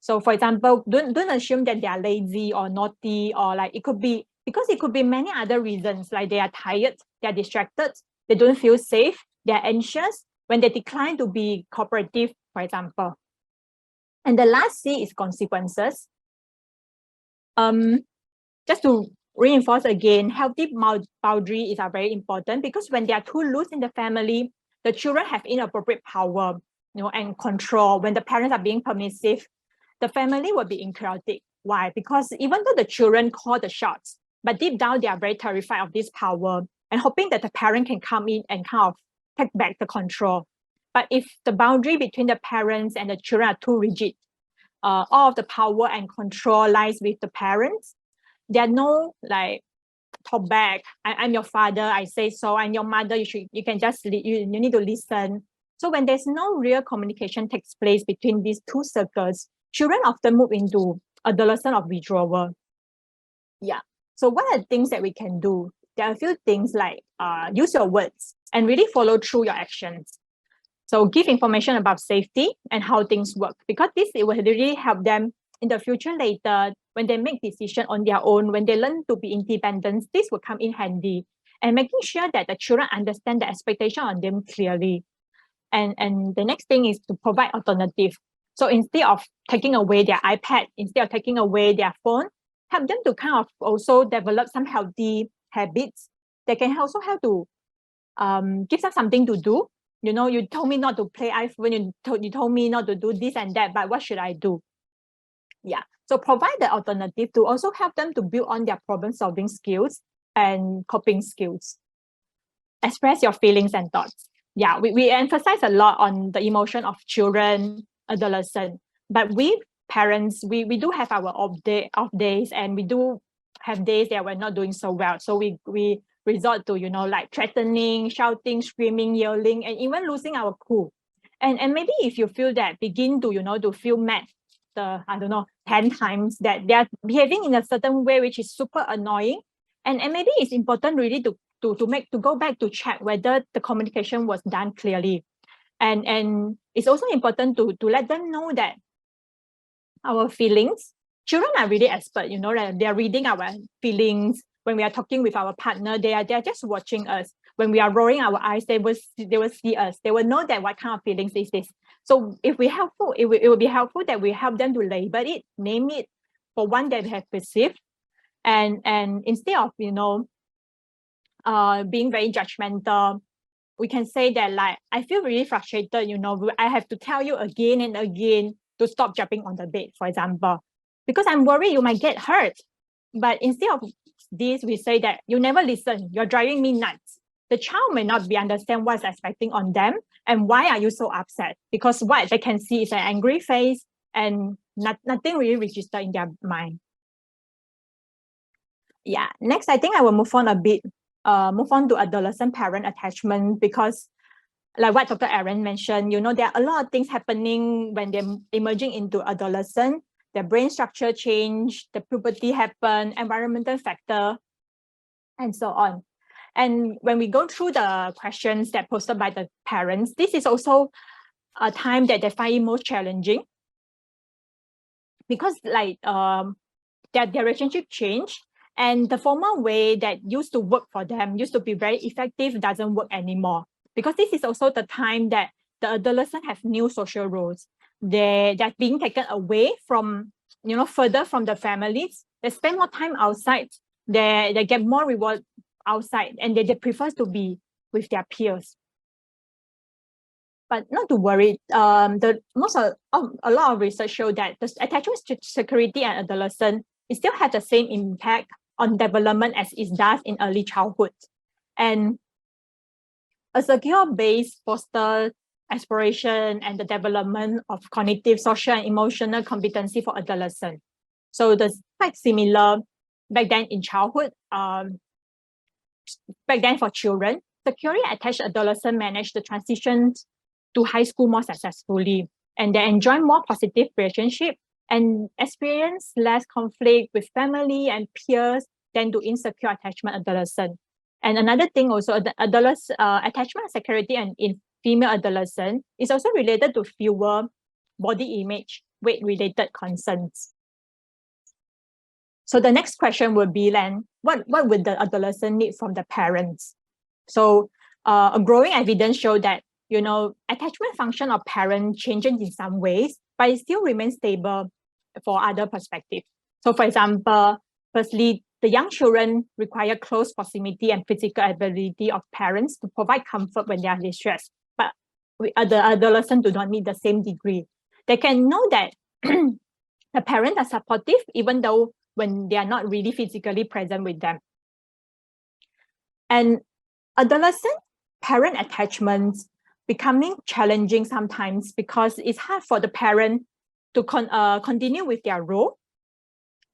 So for example, don't assume that they are lazy or naughty, or like it could be many other reasons, like they are tired, they are distracted, they don't feel safe, they are anxious when they decline to be cooperative, for example. And the last C is consequences. Just to reinforce again, healthy boundaries are very important, because when they are too loose in the family, the children have inappropriate power, and control. When the parents are being permissive, the family will be chaotic. Why? Because even though the children call the shots, but deep down they are very terrified of this power and hoping that the parent can come in and kind of take back the control. But if the boundary between the parents and the children are too rigid, all of the power and control lies with the parents. There are no like talk back. I'm your father, I say so. I'm your mother, you can just you need to listen. So when there's no real communication takes place between these two circles, children often move into adolescent of withdrawal. Yeah. So what are the things that we can do? There are a few things like use your words and really follow through your actions. So give information about safety and how things work, because it will really help them in the future later when they make decisions on their own, when they learn to be independent. This will come in handy, and making sure that the children understand the expectation on them clearly. And the next thing is to provide alternative. So instead of taking away their iPad, instead of taking away their phone, help them to kind of also develop some healthy habits. They can also help to give them something to do. You told me not to play iPhone, you told me not to do this and that, but what should I do? Yeah, so provide the alternative to also help them to build on their problem-solving skills and coping skills. Express your feelings and thoughts. Yeah, we emphasize a lot on the emotion of children, adolescents, but we parents, we do have our off days, and we do have days that we're not doing so well. So we resort to, like threatening, shouting, screaming, yelling, and even losing our cool. And maybe if you feel that, begin to, to feel mad, 10 times, that they are behaving in a certain way which is super annoying. And maybe it's important really to go back to check whether the communication was done clearly. And it's also important to let them know that our feelings, children are really expert, they're reading our feelings. When we are talking with our partner, they are just watching us. When we are rolling our eyes, they will see us. They will know that what kind of feelings is this. So if we're helpful, it will be helpful that we help them to label it, name it for one that we have perceived. And instead of, being very judgmental, we can say that, like, I feel really frustrated, I have to tell you again and again to stop jumping on the bed, for example, because I'm worried you might get hurt. But instead of this, we say that you never listen, you're driving me nuts. The child may not be understand what's expecting on them and why are you so upset, because what they can see is an angry face and nothing really registered in their mind. Yeah, next, I think I will move on a bit, move on to adolescent parent attachment, because like what Dr. Aaron mentioned, there are a lot of things happening when they're emerging into adolescent. Their brain structure change, the puberty happen, environmental factor, and so on. And when we go through the questions that posted by the parents, this is also a time that they find it most challenging, because like their relationship change, and the former way that used to work for them, used to be very effective, doesn't work anymore. Because this is also the time that the adolescents have new social roles. They're being taken away from, further from the families. They spend more time outside. They get more reward outside, and they prefer to be with their peers. But not to worry, a lot of research show that the attachment security and adolescent, it still has the same impact on development as it does in early childhood. And a secure base fosters exploration and the development of cognitive, social, and emotional competency for adolescents. So that's quite similar back then in childhood. Back then for children, securely attached adolescents manage the transition to high school more successfully, and they enjoy more positive relationship and experience less conflict with family and peers than do insecure attachment adolescent. And another thing also, the attachment security and in female adolescent is also related to fewer body image, weight-related concerns. So the next question would be then, what would the adolescent need from the parents? So a growing evidence show that, attachment function of parent changes in some ways, but it still remains stable for other perspectives. So for example, firstly, the young children require close proximity and physical ability of parents to provide comfort when they are distressed. But the adolescents do not need the same degree. They can know that the parents are supportive, even though when they are not really physically present with them. And adolescent parent attachments becoming challenging sometimes because it's hard for the parent to continue with their role,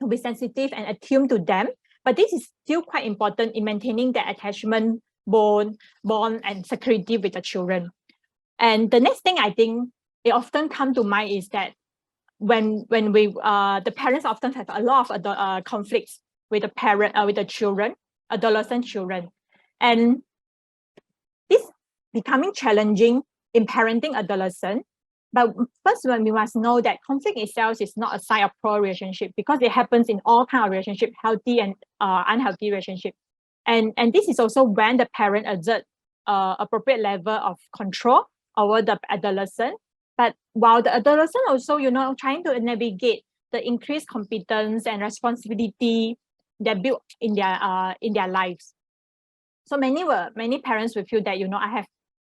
to be sensitive and attuned to them. But this is still quite important in maintaining the attachment bond and security with the children. And the next thing I think it often comes to mind is that when we the parents often have a lot of conflicts with the children, adolescent children, and this becoming challenging in parenting adolescent. But first, we must know that conflict itself is not a sign of poor relationship, because it happens in all kinds of relationship, healthy and unhealthy relationship. And this is also when the parent exert appropriate level of control over the adolescent. But while the adolescent also, trying to navigate the increased competence and responsibility that built in their lives. So many parents will feel that,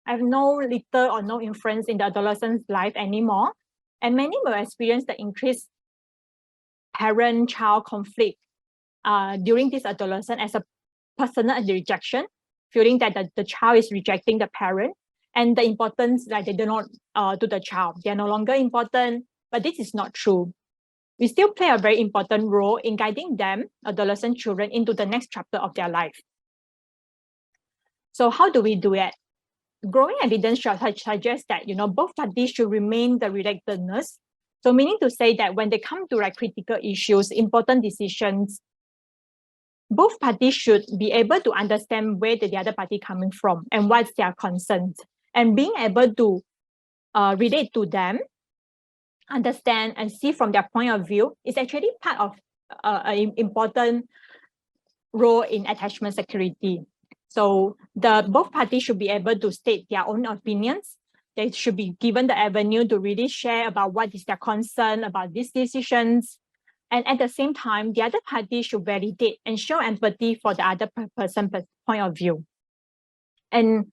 I have no little or no influence in the adolescent's life anymore. And many will experience the increased parent-child conflict during this adolescent as a personal rejection, feeling that the child is rejecting the parent, and the importance that they do not to the child. They are no longer important, but this is not true. We still play a very important role in guiding them, adolescent children, into the next chapter of their life. So how do we do it? Growing evidence suggests that, both parties should remain the relatedness. So meaning to say that when they come to critical issues, important decisions, both parties should be able to understand where the other party coming from and what's their concerns, and being able to relate to them, understand and see from their point of view is actually part of an important role in attachment security. So both parties should be able to state their own opinions. They should be given the avenue to really share about what is their concern about these decisions. And at the same time, the other party should validate and show empathy for the other person's point of view. And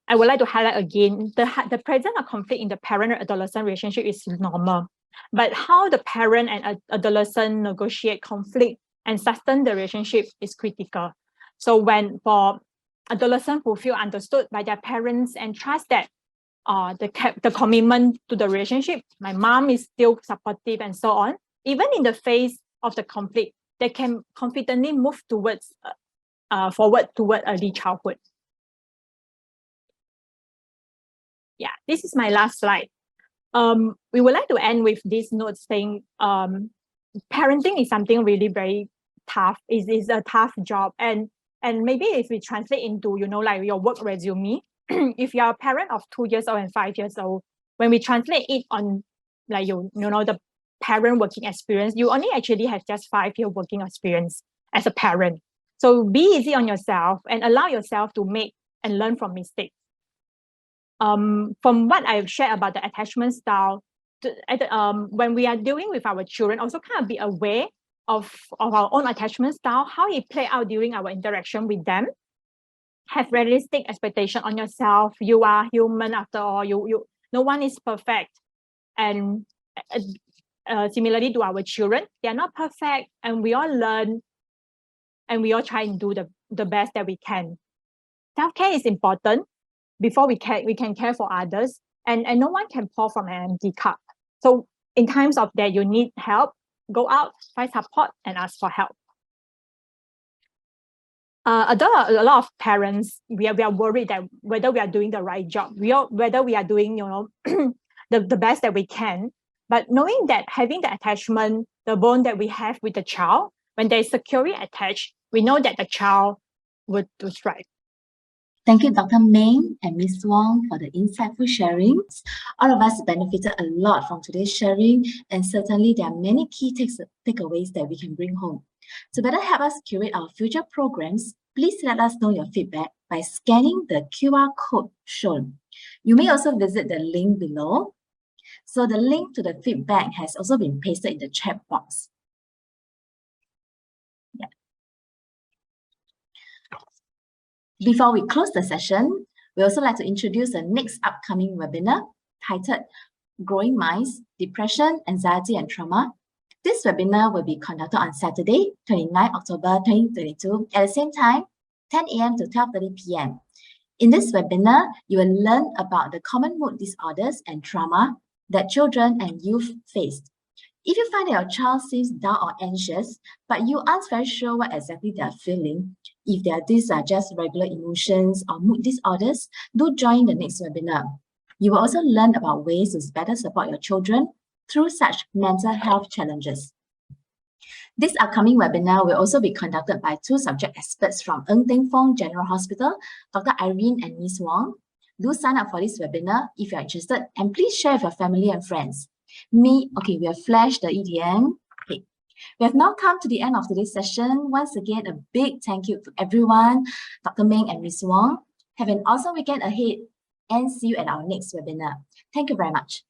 I would like to highlight again, the presence of conflict in the parent-adolescent relationship is normal. But how the parent and adolescent negotiate conflict and sustain the relationship is critical. So when for adolescents who feel understood by their parents and trust that the commitment to the relationship, my mom is still supportive and so on, even in the face of the conflict, they can confidently move towards forward toward early childhood. Yeah, this is my last slide. We would like to end with this note saying parenting is something really very tough. It's a tough job, and maybe if we translate into like your work resume, if you're a parent of 2 years old and 5 years old, when we translate it on like the parent working experience, you only actually have just 5-year working experience as a parent. So be easy on yourself and allow yourself to make and learn from mistakes. From what I've shared about the attachment style, when we are dealing with our children, also kind of be aware of our own attachment style, how it play out during our interaction with them. Have realistic expectation on yourself. You are human after all. No one is perfect. And similarly to our children, they are not perfect, and we all learn, and we all try and do the best that we can. Self-care is important. Before we can care for others, and no one can pour from an empty cup. So in times of that you need help, go out, find support, and ask for help. A lot of parents, we are worried that whether we are doing the right job, whether we are doing the best that we can. But knowing that having the attachment, the bond that we have with the child, when they is securely attached, we know that the child would thrive. Thank you, Dr. Meng and Ms. Wong, for the insightful sharings. All of us benefited a lot from today's sharing, and certainly there are many key takeaways that we can bring home. To better help us curate our future programs, please let us know your feedback by scanning the QR code shown. You may also visit the link below. So the link to the feedback has also been pasted in the chat box. Before we close the session, we also like to introduce the next upcoming webinar titled Growing Minds, Depression, Anxiety and Trauma. This webinar will be conducted on Saturday, 29 October 2022 at the same time, 10 a.m. to 12:30 p.m. In this webinar, you will learn about the common mood disorders and trauma that children and youth face. If you find that your child seems down or anxious, but you aren't very sure what exactly they are feeling, if these are just regular emotions or mood disorders, do join the next webinar. You will also learn about ways to better support your children through such mental health challenges. This upcoming webinar will also be conducted by 2 subject experts from Fong General Hospital, Dr. Irene and Ms. Wong. Do sign up for this webinar if you are interested, and please share with your family and friends. We have flashed the EDM. Okay. We have now come to the end of today's session. Once again, a big thank you to everyone, Dr. Meng and Ms. Wong. Have an awesome weekend ahead, and see you at our next webinar. Thank you very much.